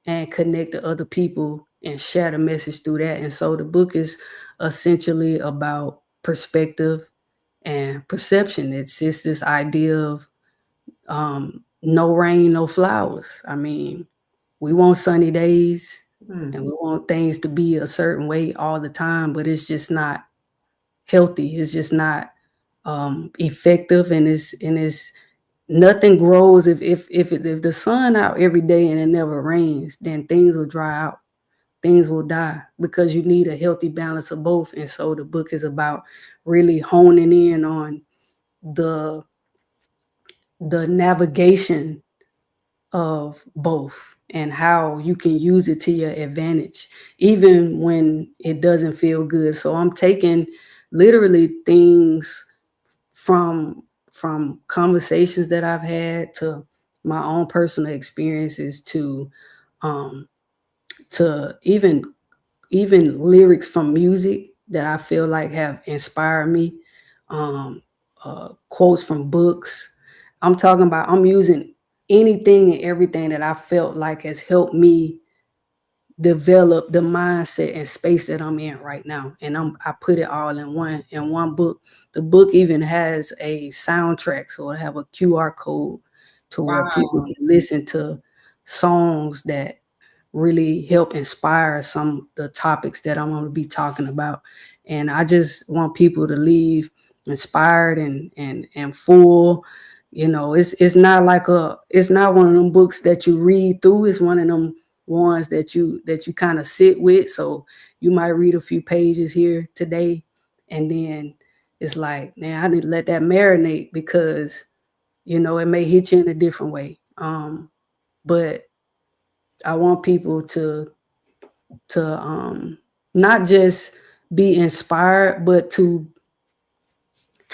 and connect to other people and share the message through that. And so the book is essentially about perspective and perception. It's this idea of no rain, no flowers. I mean, we want sunny days and Hmm. we want things to be a certain way all the time, but it's just not healthy. It's just not effective, and it's nothing grows if the sun out every day and it never rains, then things will dry out. Things will die because you need a healthy balance of both. And so the book is about really honing in on the the navigation of both and how you can use it to your advantage, even when it doesn't feel good. So I'm taking literally things from conversations that I've had to my own personal experiences um, to even lyrics from music that I feel like have inspired me, um, quotes from books. I'm using anything and everything that I felt like has helped me develop the mindset and space that I'm in right now. And I put it all in one book. The book even has a soundtrack, so I have a QR code to where people Wow. can listen to songs that really help inspire some of the topics that I'm going to be talking about. And I just want people to leave inspired and full. You know, it's not one of them books that you read through. It's one of them ones that you kind of sit with. So you might read a few pages here today, and then it's like, man, I need to let that marinate because it may hit you in a different way. But I want people to not just be inspired, but to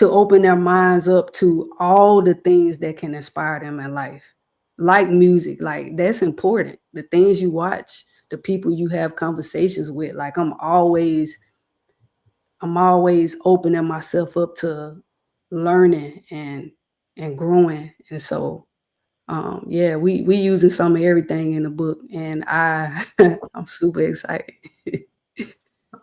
open their minds up to all the things that can inspire them in life. Like music, like that's important. The things you watch, the people you have conversations with, like I'm always opening myself up to learning and growing. And so yeah, we using some of everything in the book, and I'm super excited.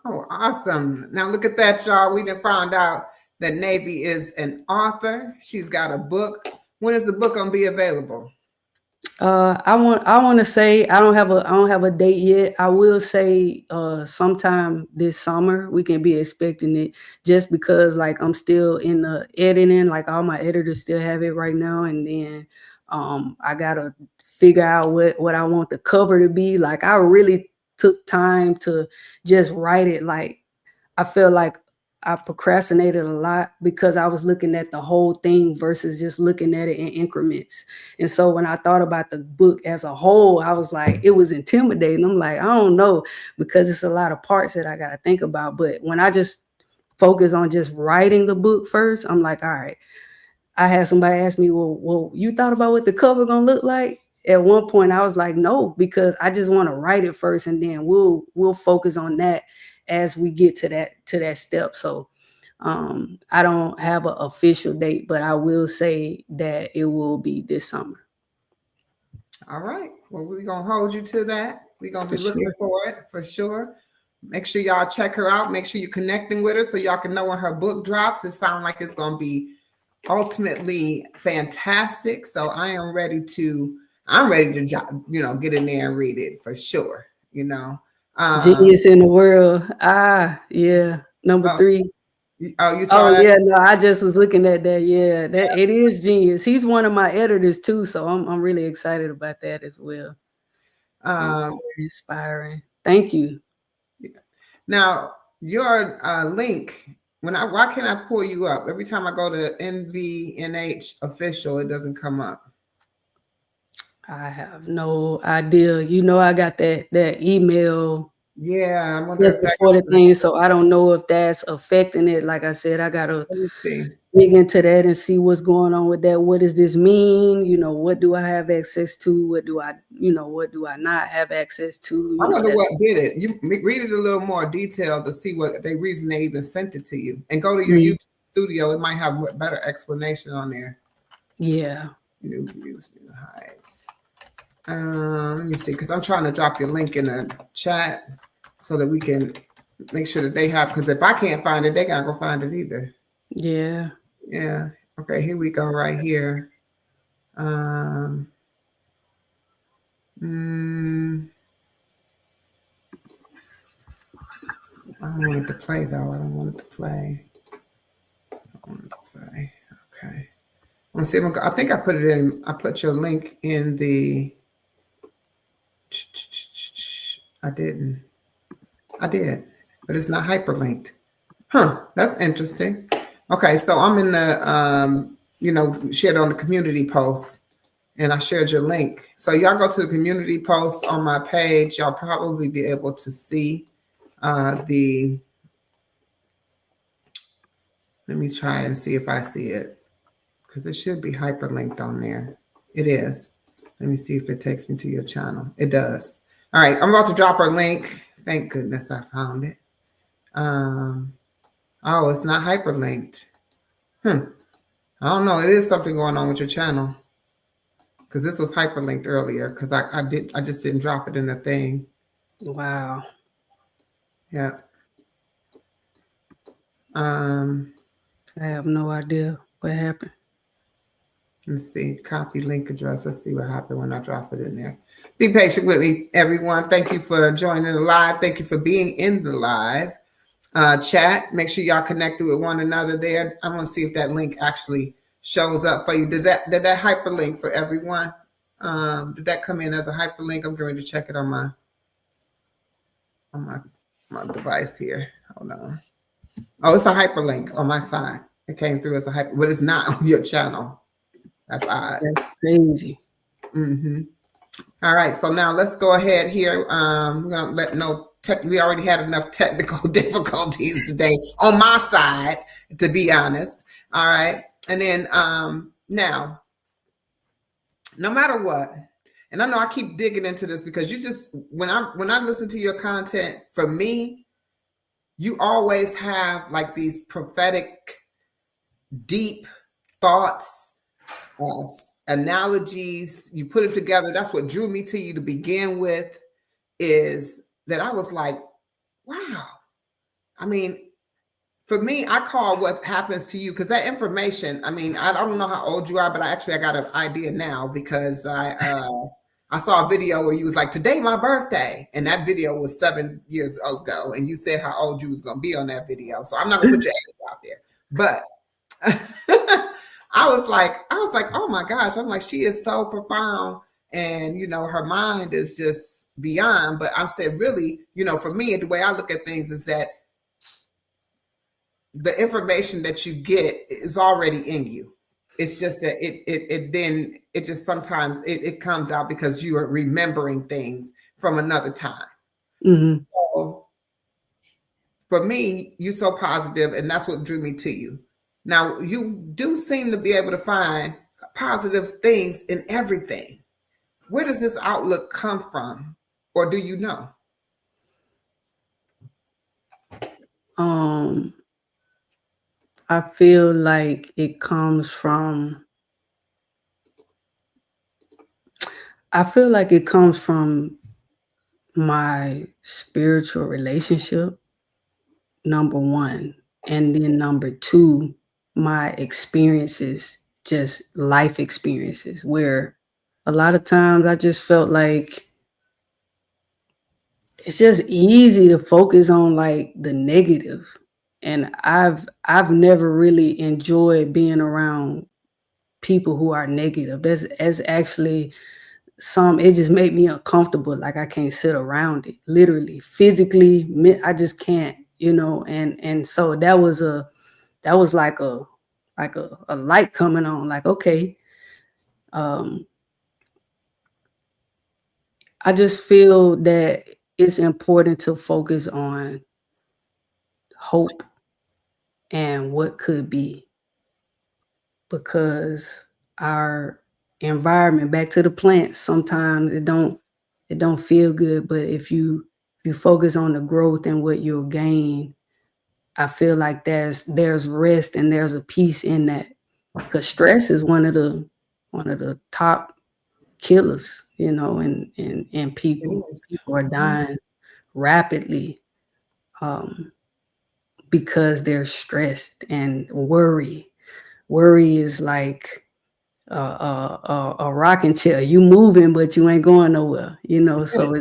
Oh, awesome. Now look at that, y'all. We done found out that Navy is an author. She's got a book. When is the book gonna be available? I want to say I don't have a date yet. I will say sometime this summer we can be expecting it, just because like I'm still in the editing, like all my editors still have it right now, and then I gotta figure out what I want the cover to be. Like I really took time to just write it. Like I feel like I procrastinated a lot because I was looking at the whole thing versus just looking at it in increments. And so when I thought about the book as a whole, I was like, it was intimidating. I'm like, I don't know, because it's a lot of parts that I got to think about. But when I just focus on just writing the book first, I'm like, all right. I had somebody ask me, well, you thought about what the cover gonna look like? At one point, I was like, no, because I just want to write it first, and then we'll focus on that as we get to that step. So I don't have an official date, but I will say that it will be this summer. All right. Well, we're going to hold you to that. We're going to be looking for it for sure. Make sure y'all check her out. Make sure you're connecting with her so y'all can know when her book drops. It sounds like it's going to be ultimately fantastic. So I'm ready to, get in there and read it for sure. Genius in the world. Yeah. Number 3. Oh, you saw that? Yeah, no, I just was looking at that. Yeah, that it is genius. He's one of my editors too, so I'm really excited about that as well. Very inspiring. Thank you. Now, your link, why can't I pull you up? Every time I go to NVNH official, it doesn't come up. I have no idea. I got that email. Yeah, I wonder if before the thing, so I don't know if that's affecting it. Like I said, I gotta dig into that and see what's going on with that. What does this mean? What do I have access to? What do I not have access to? I wonder what did it. You read it a little more detailed to see what the reason they even sent it to you, and go to your YouTube studio. It might have a better explanation on there. Yeah. Heights. Let me see, because I'm trying to drop your link in the chat so that we can make sure that they have, because if I can't find it, they gotta go find it either. Yeah. Yeah. Okay, here we go right here. I don't want it to play though. I don't want it to play. Okay. I'm gonna see. I think I put it in. I put your link in the. I didn't. I did, but it's not hyperlinked. Huh? That's interesting. Okay, so I'm in the shared on the community post, and I shared your link. So y'all go to the community post on my page. Y'all probably be able to see the. Let me try and see if I see it, because it should be hyperlinked on there. It is. Let me see if it takes me to your channel. It does. All right, I'm about to drop our link. Thank goodness I found it. Oh, it's not hyperlinked. I don't know. It is something going on with your channel, because this was hyperlinked earlier, because I just didn't drop it in the thing. Wow. Yeah. I have no idea what happened. Let's see. Copy link address. Let's see what happened when I drop it in there. Be patient with me, everyone. Thank you for joining the live. Thank you for being in the live chat. Make sure y'all connected with one another there. I'm gonna see if that link actually shows up for you. Did that hyperlink for everyone? Did that come in as a hyperlink? I'm going to check it on my device here. Hold on. Oh, it's a hyperlink on my side. It came through as a hyper, but it's not on your channel. That's odd. That's crazy. All right, so now let's go ahead here. We're gonna we already had enough technical difficulties today on my side, to be honest. All right, and then now, no matter what, and I know I keep digging into this, because you just when I listen to your content, for me, you always have like these prophetic, deep thoughts, analogies. You put it together. That's what drew me to you to begin with, is that I was like, wow. I mean, for me, I call what happens to you, because that information, I mean, I don't know how old you are, but I got an idea now, because I saw a video where you was like, today my birthday, and that video was 7 years ago, and you said how old you was going to be on that video. So I'm not going to put your age out there, but I was like, oh my gosh. I'm like, she is so profound, and her mind is just beyond. But I said, really, for me, the way I look at things is that the information that you get is already in you. It's just that it just sometimes it comes out because you are remembering things from another time. So for me, you're so positive, and that's what drew me to you. Now, you do seem to be able to find positive things in everything. Where does this outlook come from? Or do you know? I feel like it comes from my spiritual relationship, number one. And then number two, my experiences, just life experiences, where a lot of times I just felt like it's just easy to focus on like the negative. And I've never really enjoyed being around people who are negative. That's actually it just made me uncomfortable. Like I can't sit around it, literally, physically. I just can't, and so that was like a light coming on. Like, okay, um, I just feel that it's important to focus on hope and what could be, because our environment, back to the plants, sometimes it don't feel good, but if you focus on the growth and what you'll gain, I feel like there's rest and there's a peace in that, because stress is one of the top killers, in It people. is. People are dying rapidly, um, because they're stressed and worry. Worry is like a rocking chair. You moving, but you ain't going nowhere. So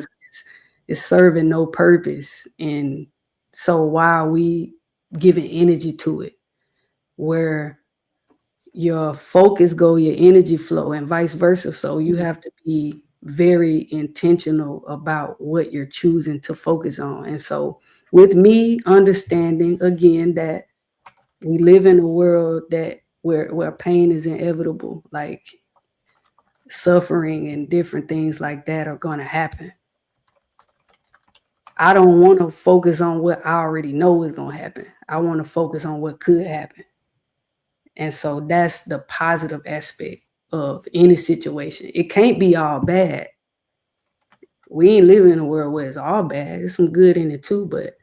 it's serving no purpose. And so why are we giving energy to it? Where your focus go, your energy flow, and vice versa. So you have to be very intentional about what you're choosing to focus on. And so with me understanding again that we live in a world that where pain is inevitable, like suffering and different things like that are going to happen. I don't want to focus on what I already know is going to happen. I want to focus on what could happen. And so that's the positive aspect of any situation. It can't be all bad. We ain't living in a world where it's all bad. There's some good in it too, but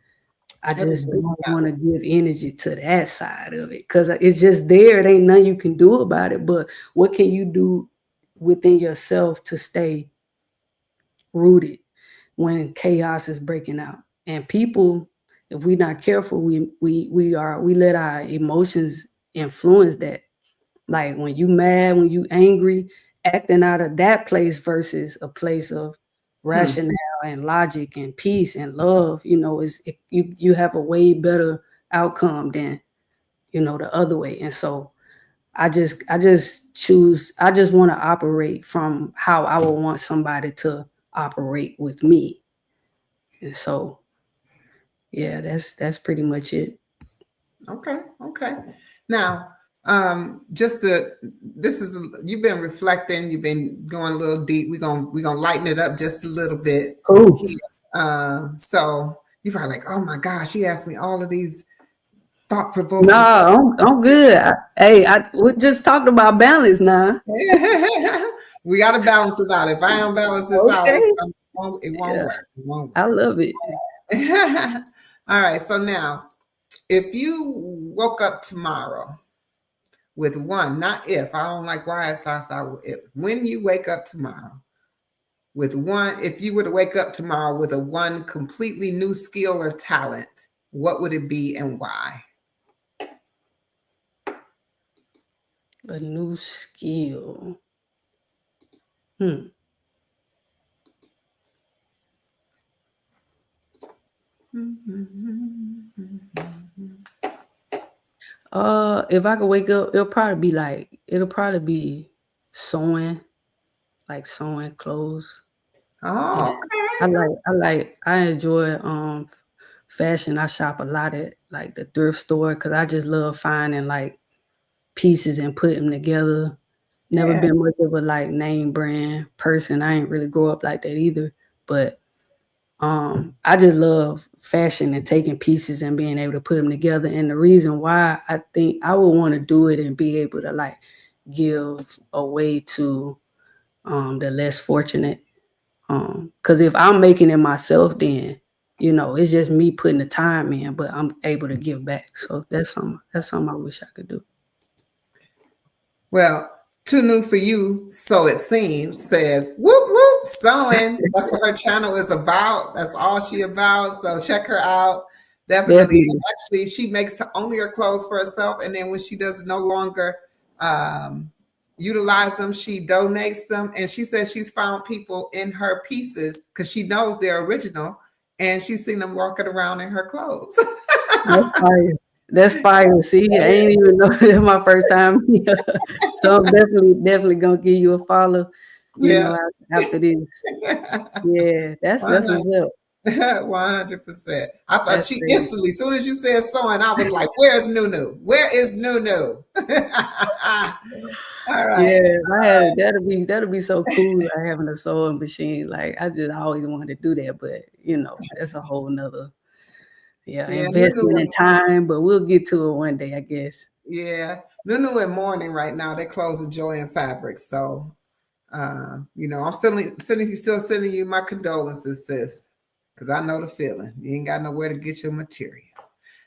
I just Everything don't want to counts. give energy to that side of it, because it's just there. It ain't nothing you can do about it. But what can you do within yourself to stay rooted when chaos is breaking out? And people, if we're not careful, we let our emotions influence that. Like when you mad, when you angry, acting out of that place versus a place of Hmm. rationale and logic and peace and love, you have a way better outcome than the other way. And so I just want to operate from how I would want somebody to operate with me. And so yeah, that's pretty much it. Okay. Okay. Now, just to this is you've been reflecting. You've been going a little deep. We're gonna lighten it up just a little bit Cool. here. So you're probably like, oh my gosh, he asked me all of these thought No, provoking questions. I'm good. We just talked about balance now. We got to balance it out. If I don't balance this out, Okay. it won't Yeah, work. It won't I work. love it. All right. So now, if you woke up tomorrow with one, not if, I don't like why it's outside. If when you wake up tomorrow with one, if you were to wake up tomorrow with a one completely new skill or talent, what would it be and why? A new skill. Hmm. If I could wake up, it'll probably be sewing, like sewing clothes. And Oh, I enjoy fashion. I shop a lot at like the thrift store because I just love finding like pieces and putting them together. Never yeah. been much of a like name brand person. I ain't really grow up like that either. But I just love fashion and taking pieces and being able to put them together. And the reason why I think I would want to do it and be able to like give away to the less fortunate. Because if I'm making it myself, then it's just me putting the time in, but I'm able to give back. So that's something I wish I could do. Well, Too New for You, so it seems, says whoop whoop sewing. That's what her channel is about. That's all she about. So check her out. Definitely. Actually, she makes only her clothes for herself, and then when she does no longer utilize them, she donates them. And she says she's found people in her pieces because she knows they're original, and she's seen them walking around in her clothes. That's fire. That's fire. See, I ain't even know this my first time. So I'm definitely gonna give you a follow. After this. Yeah, that's what's up. 100%. I thought she instantly, as soon as you said sewing, I was like, "Where's Nunu? Where is Nunu?" All right. Yeah, that'll be so cool. Like having a sewing machine. Like I just always wanted to do that, but that's a whole nother investment in time. But we'll get to it one day, I guess. Yeah, Nunu and Morning right now. They close with Joy and Fabric. So, I'm still sending you my condolences, sis, because I know the feeling. You ain't got nowhere to get your material.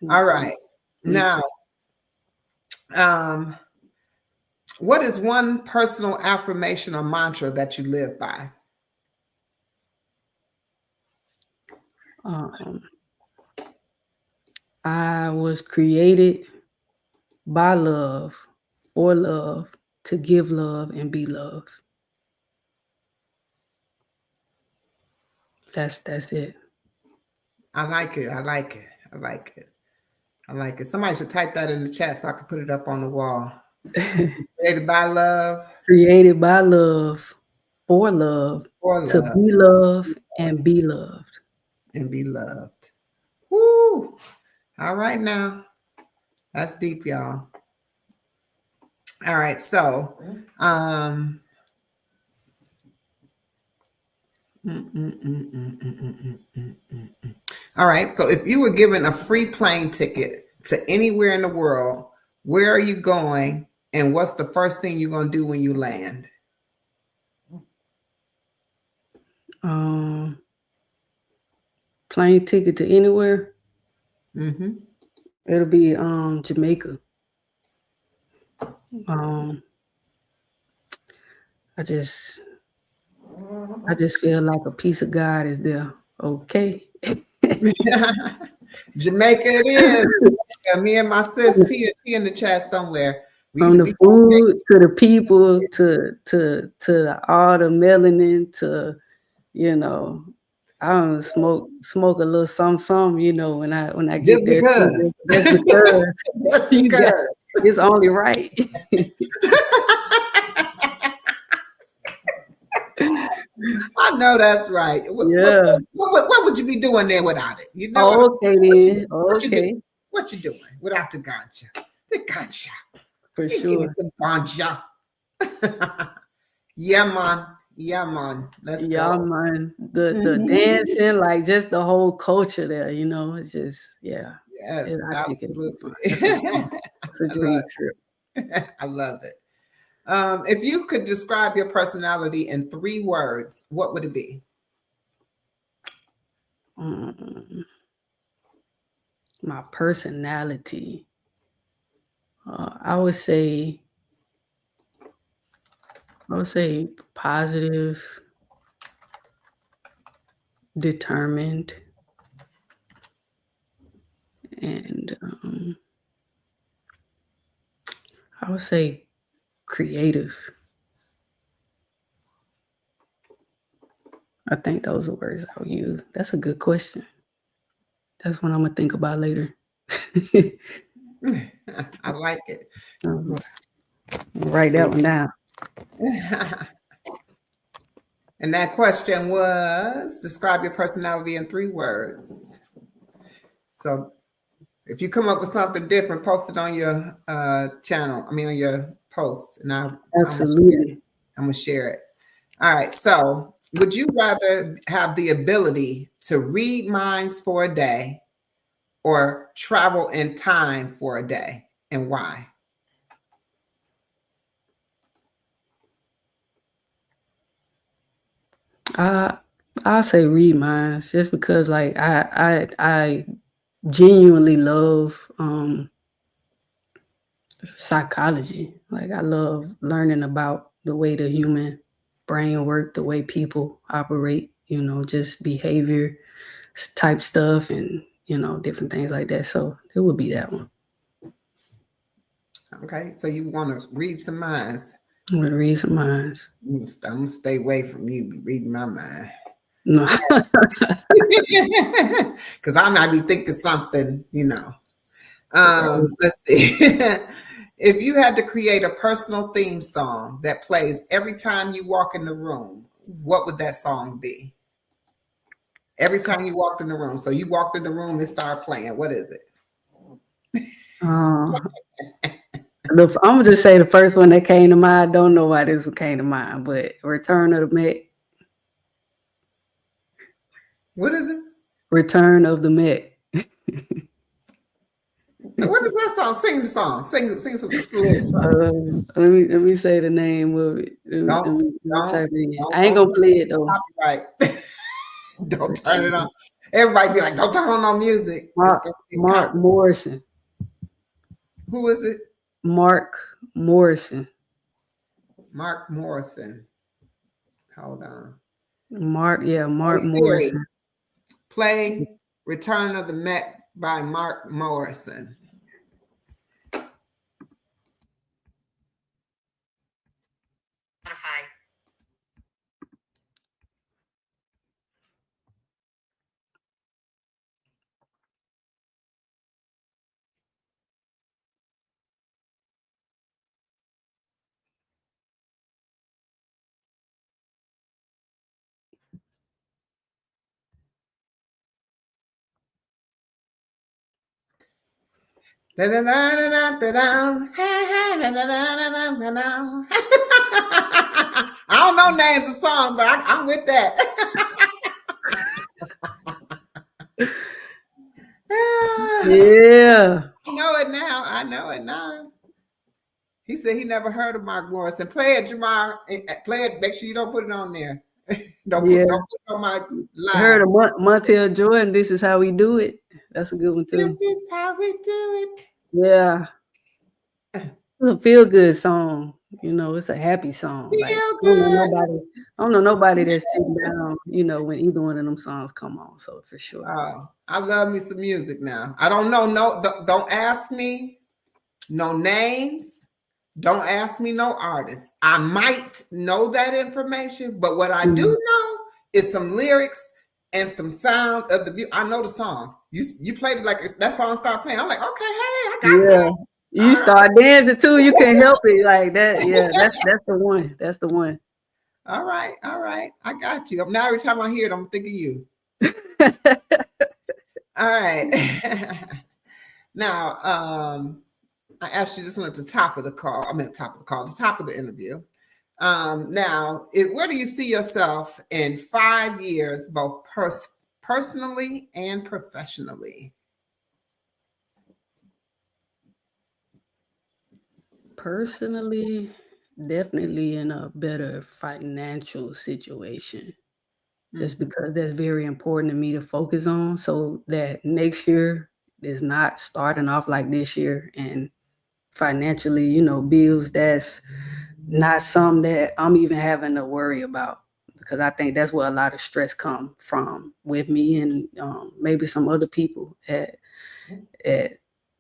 All right, now, what is one personal affirmation or mantra that you live by? I was created by love, for love, to give love and be loved. That's it. I like it. I like it. I like it. I like it. Somebody should type that in the chat so I can put it up on the wall. Created by love. Created by love, for love, to be loved and be loved. And be loved. Woo! All right now. That's deep, y'all. All right, so all right, so if you were given a free plane ticket to anywhere in the world, where are you going and what's the first thing you're going to do when you land? Plane ticket to anywhere? It'll be Jamaica. I just feel like a piece of God is there. Okay. All Jamaica it is. Me and my sis Tia, she in the chat somewhere. From the food to the people to all the melanin to, I don't smoke a little some, when I get just there. Because. Just because. Just because. It's only right. I know that's right. Yeah. What would you be doing there without it? You know. Oh, okay then. Okay. What you doing without the ganja? The ganja. For sure. Give me some ganja. Yeah, man. Yeah, man. Let's go. Yeah, man. The dancing, like just the whole culture there, it's just, yeah. Yes, absolutely. It's a dream trip. I love it. If you could describe your personality in 3 words, what would it be? My personality. I would say positive, determined, and I would say creative. I think those are words I would use. That's a good question. That's what I'm gonna think about later. I like it. Write that one down. And that question was, describe your personality in 3 words. So if you come up with something different, post it on your channel. On your post. And I'm going to share it. All right. So would you rather have the ability to read minds for a day or travel in time for a day? And why? I'll say read minds just because like I genuinely love psychology. Like I love learning about the way the human brain work, the way people operate, just behavior type stuff and different things like that. So it would be that one. Okay, so you want to read some minds. I'm gonna read some minds. I'm gonna stay away from you reading my mind. No. Because I might be thinking something, Let's see. If you had to create a personal theme song that plays every time you walk in the room, what would that song be? Every time you walked in the room. So you walked in the room and started playing. What is it? I'm gonna just say the first one that came to mind. I don't know why this one came to mind, but Return of the Met. What is it? Return of the Met. What is that song? Sing the song. Sing some lyrics. Let me say the name of it. Type it in. I ain't gonna play it though. Copyright. Don't turn it on. Everybody be like, don't turn on no music. Mark Morrison. Who is it? Mark Morrison. Mark Morrison. Hold on. Mark Morrison. Play Return of the Met by Mark Morrison. I don't know names of songs, but I'm with that. Yeah. I know it now. He said he never heard of Mark Morrison. Play it, Jamar. Play it. Make sure you don't put it on there. Don't put it on my live. Heard of Montel Jordan. This is how we do it. That's a good one too. This is how we do it. Yeah. It's a feel good song. It's a happy song. Like, I don't know nobody that's sitting down, when either one of them songs come on. So for sure. Oh, I love me some music now. I don't know. Don't ask me no names. Don't ask me no artists. I might know that information, but what I do know is some lyrics and some sound of the music. I know the song. You played it like that song started playing. I'm like, okay, hey, I got that. You start dancing too. You can't help it like that. Yeah, that's the one. That's the one. All right. I got you. Now every time I hear it, I'm thinking you. All right. Now, I asked you this one at the top of the call. The top of the interview. Now, where do you see yourself in 5 years, both personally and professionally? Personally, definitely in a better financial situation. Just because that's very important to me to focus on, so that next year is not starting off like this year, and financially, bills, that's not something that I'm even having to worry about, because I think that's where a lot of stress come from with me and maybe some other people.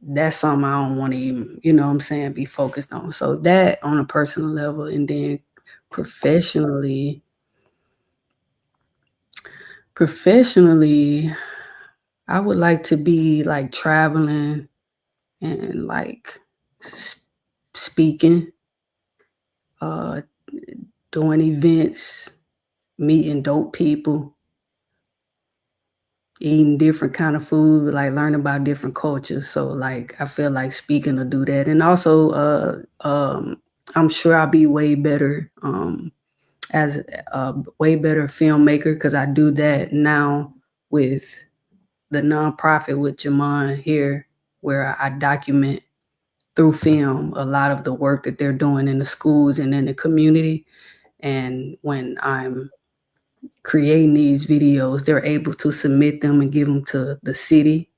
That's something I don't want to even, be focused on. So that on a personal level, and then professionally, I would like to be like traveling and like speaking, doing events, meeting dope people, eating different kind of food, like learning about different cultures. So like I feel like speaking will do that. And also I'm sure I'll be way better as a way better filmmaker, because I do that now with the nonprofit with Jamon here, where I document through film a lot of the work that they're doing in the schools and in the community. And when I'm creating these videos, they're able to submit them and give them to the city,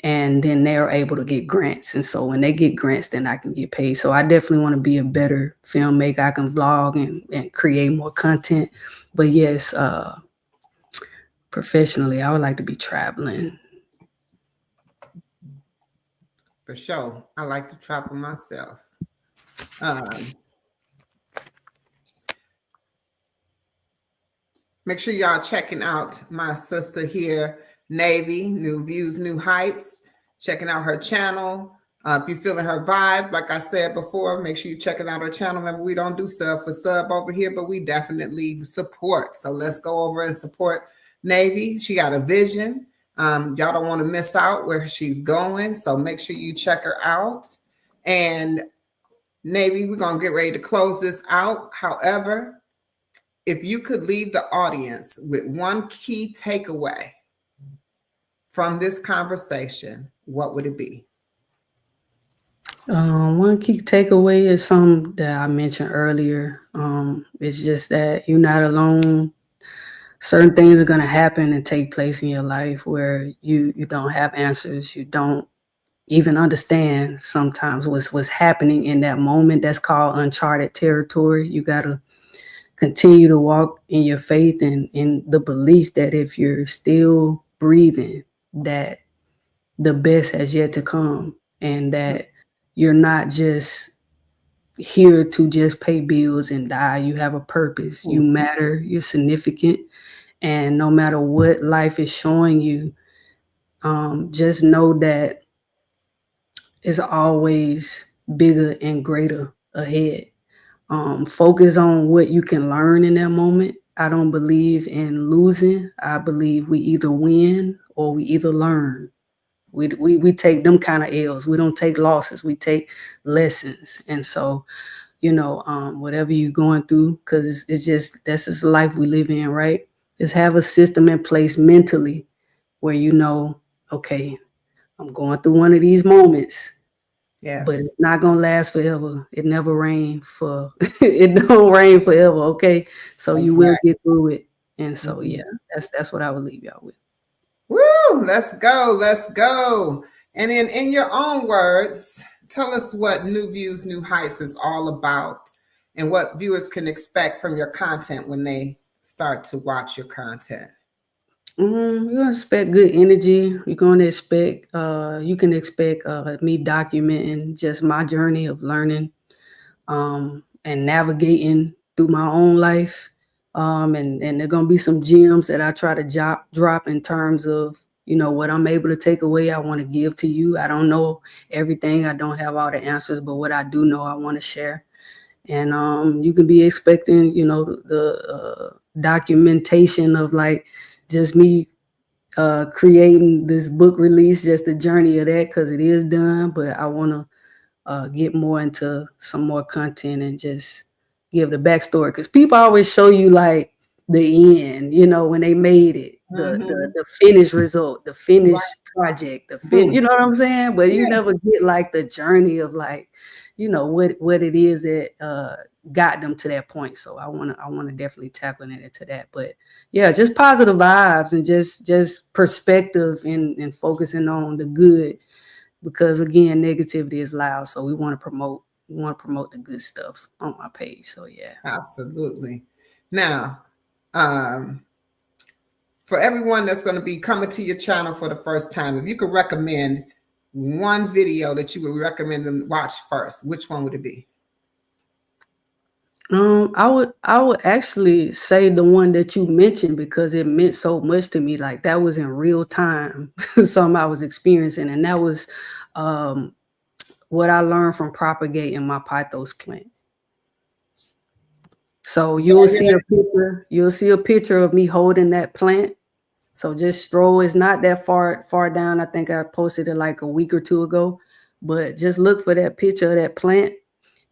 and then they're able to get grants. And so when they get grants, then I can get paid. So I definitely want to be a better filmmaker. I can vlog and create more content. But yes, professionally, I would like to be traveling. For sure. I like to travel myself. Make sure y'all checking out my sister here, Navi, New Views, New Heights. Checking out her channel. If you're feeling her vibe, like I said before, make sure you checking out her channel. Remember, we don't do sub for sub over here, but we definitely support. So let's go over and support Navi. She got a vision. Y'all don't want to miss out where she's going. So make sure you check her out. And Navi, we're going to get ready to close this out. However, if you could leave the audience with one key takeaway from this conversation, what would it be? One key takeaway is something that I mentioned earlier. It's just that you're not alone. Certain things are going to happen and take place in your life where you don't have answers. You don't even understand sometimes what's happening in that moment. That's called uncharted territory. You got to continue to walk in your faith and in the belief that if you're still breathing, that the best has yet to come, and that you're not just here to just pay bills and die. You have a purpose. You matter. You're significant. And no matter what life is showing you, just know that it's always bigger and greater ahead. Focus on what you can learn in that moment. I don't believe in losing. I believe we either win or we either learn. We take them kind of L's. We don't take losses. We take lessons. And so, whatever you're going through, because it's just, that's just the life we live in, right? Just have a system in place mentally where okay, I'm going through one of these moments. Yes. But it's not gonna last forever. It never rained for it don't rain forever, okay? So you will get through it. And so yeah, that's what I would leave y'all with. Woo! Let's go. Let's go. And in your own words, tell us what New Views, New Heights is all about and what viewers can expect from your content when they start to watch your content. You're gonna expect good energy. You're gonna expect you can expect me documenting just my journey of learning and navigating through my own life. And there are gonna be some gems that I try to drop in terms of what I'm able to take away. I want to give to you. I don't know everything. I don't have all the answers, but what I do know, I want to share. And you can be expecting, the documentation of like just me creating this book release, just the journey of that, because it is done. But I want to get more into some more content and just give the backstory, because people always show you like the end, when they made it, the finished result, the finished project, you know what I'm saying? But you never get like the journey of like, what it is that got them to that point. So I want to definitely tackle into that. But yeah, just positive vibes and just perspective and focusing on the good, because again, negativity is loud. So we want to promote the good stuff on my page. So yeah, absolutely. Now, for everyone that's going to be coming to your channel for the first time, if you could recommend one video that you would recommend them watch first, which one would it be? I would actually say the one that you mentioned, because it meant so much to me. Like that was in real time, something I was experiencing, and that was what I learned from propagating my pothos plant. So you'll see a picture of me holding that plant. So just scroll. It's not that far down. I think I posted it like a week or two ago, but just look for that picture of that plant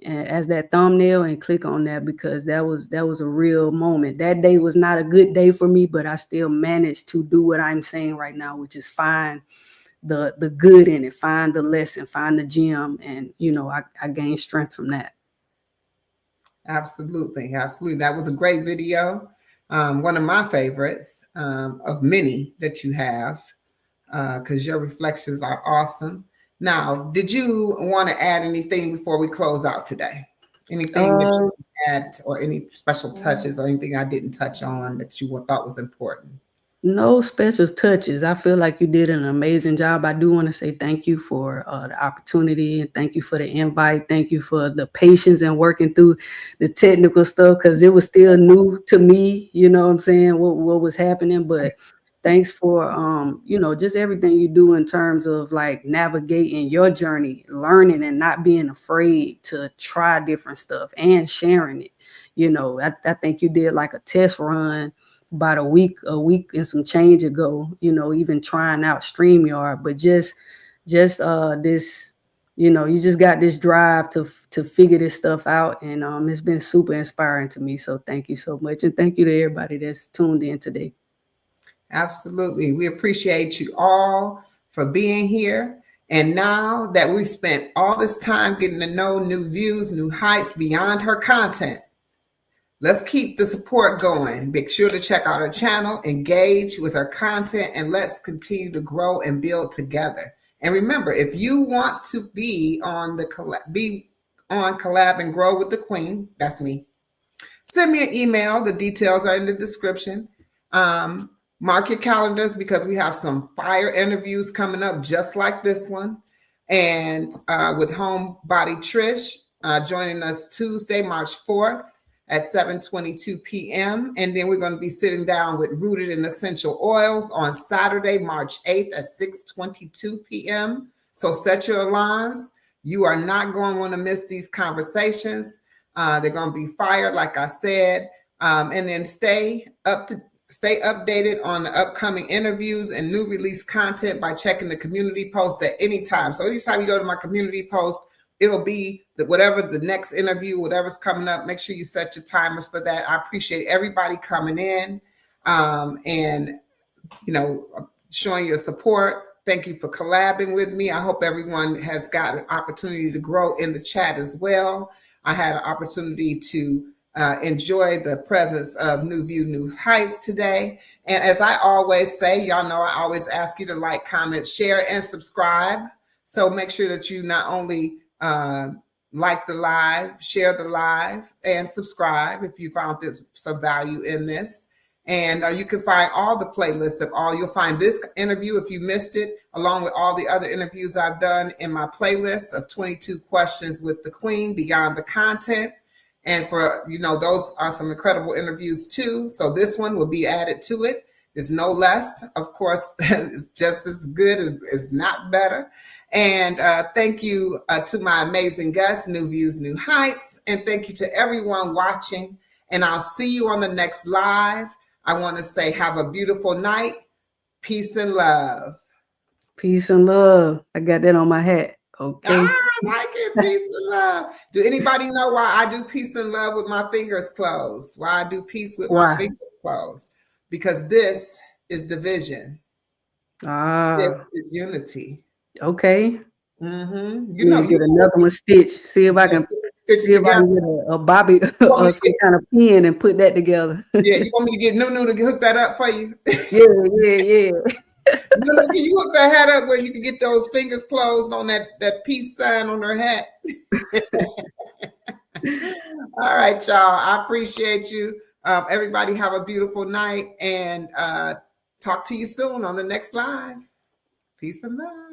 as that thumbnail and click on that, because that was a real moment. That day was not a good day for me, but I still managed to do what I'm saying right now, which is find the good in it, find the lesson, find the gem, and I gained strength from that. Absolutely. That was a great video. one of my favorites of many that you have, because your reflections are awesome. Now, did you want to add anything before we close out today? Anything that you add, or any special touches, or anything I didn't touch on that you thought was important? No special touches. I feel like you did an amazing job. I do want to say thank you for the opportunity, and thank you for the invite. Thank you for the patience and working through the technical stuff, because it was still new to me. You know what I'm saying? What was happening, but thanks for just everything you do in terms of like navigating your journey, learning, and not being afraid to try different stuff and sharing it. I think you did like a test run about a week and some change ago, even trying out StreamYard, but just this, you just got this drive to figure this stuff out. And it's been super inspiring to me. So thank you so much. And thank you to everybody that's tuned in today. Absolutely. We appreciate you all for being here. And now that we spent all this time getting to know New Views, New Heights beyond her content, let's keep the support going. Make sure to check out her channel, engage with her content, and let's continue to grow and build together. And remember, if you want to be on Collab and Grow with the Queen, that's me. Send me an email. The details are in the description. Mark your calendars, because we have some fire interviews coming up just like this one. And with Homebody Trish joining us Tuesday, March 4th at 7:22 p.m. And then we're going to be sitting down with Rooted in Essential Oils on Saturday, March 8th at 6:22 p.m. So set your alarms. You are not going to want to miss these conversations. They're going to be fired, like I said. And then stay updated on the upcoming interviews and new release content by checking the community posts at any time. So anytime you go to my community post, it'll be whatever the next interview, whatever's coming up. Make sure you set your timers for that. I appreciate everybody coming in and showing your support. Thank you for collabing with me. I hope everyone has got an opportunity to grow in the chat as well. I had an opportunity to enjoy the presence of New View, New Heights today. And as I always say, y'all know I always ask you to like, comment, share, and subscribe. So make sure that you not only like the live, share the live, and subscribe if you found some value in this. And you can find all the playlists of all. You'll find this interview if you missed it, along with all the other interviews I've done in my playlist of 22 Questions with the Queen, Beyond the Content. And for, those are some incredible interviews too. So this one will be added to it. It's no less. Of course, it's just as good, if not better. And thank you to my amazing guests, New Views, New Heights. And thank you to everyone watching. And I'll see you on the next live. I want to say have a beautiful night. Peace and love. Peace and love. I got that on my hat. Okay. I like it. Peace and love. Do anybody know why I do peace and love with my fingers closed? Why I do peace with my fingers closed? Because this is division. This is unity. Okay. Mm-hmm. You get another one stitched. See if I can get a bobby or some kind of pin and put that together. Yeah, you want me to get Nunu to hook that up for you? Yeah. Nunu, can you hook that hat up where you can get those fingers closed on that peace sign on her hat? All right, y'all. I appreciate you. Everybody have a beautiful night, and talk to you soon on the next live. Peace and love.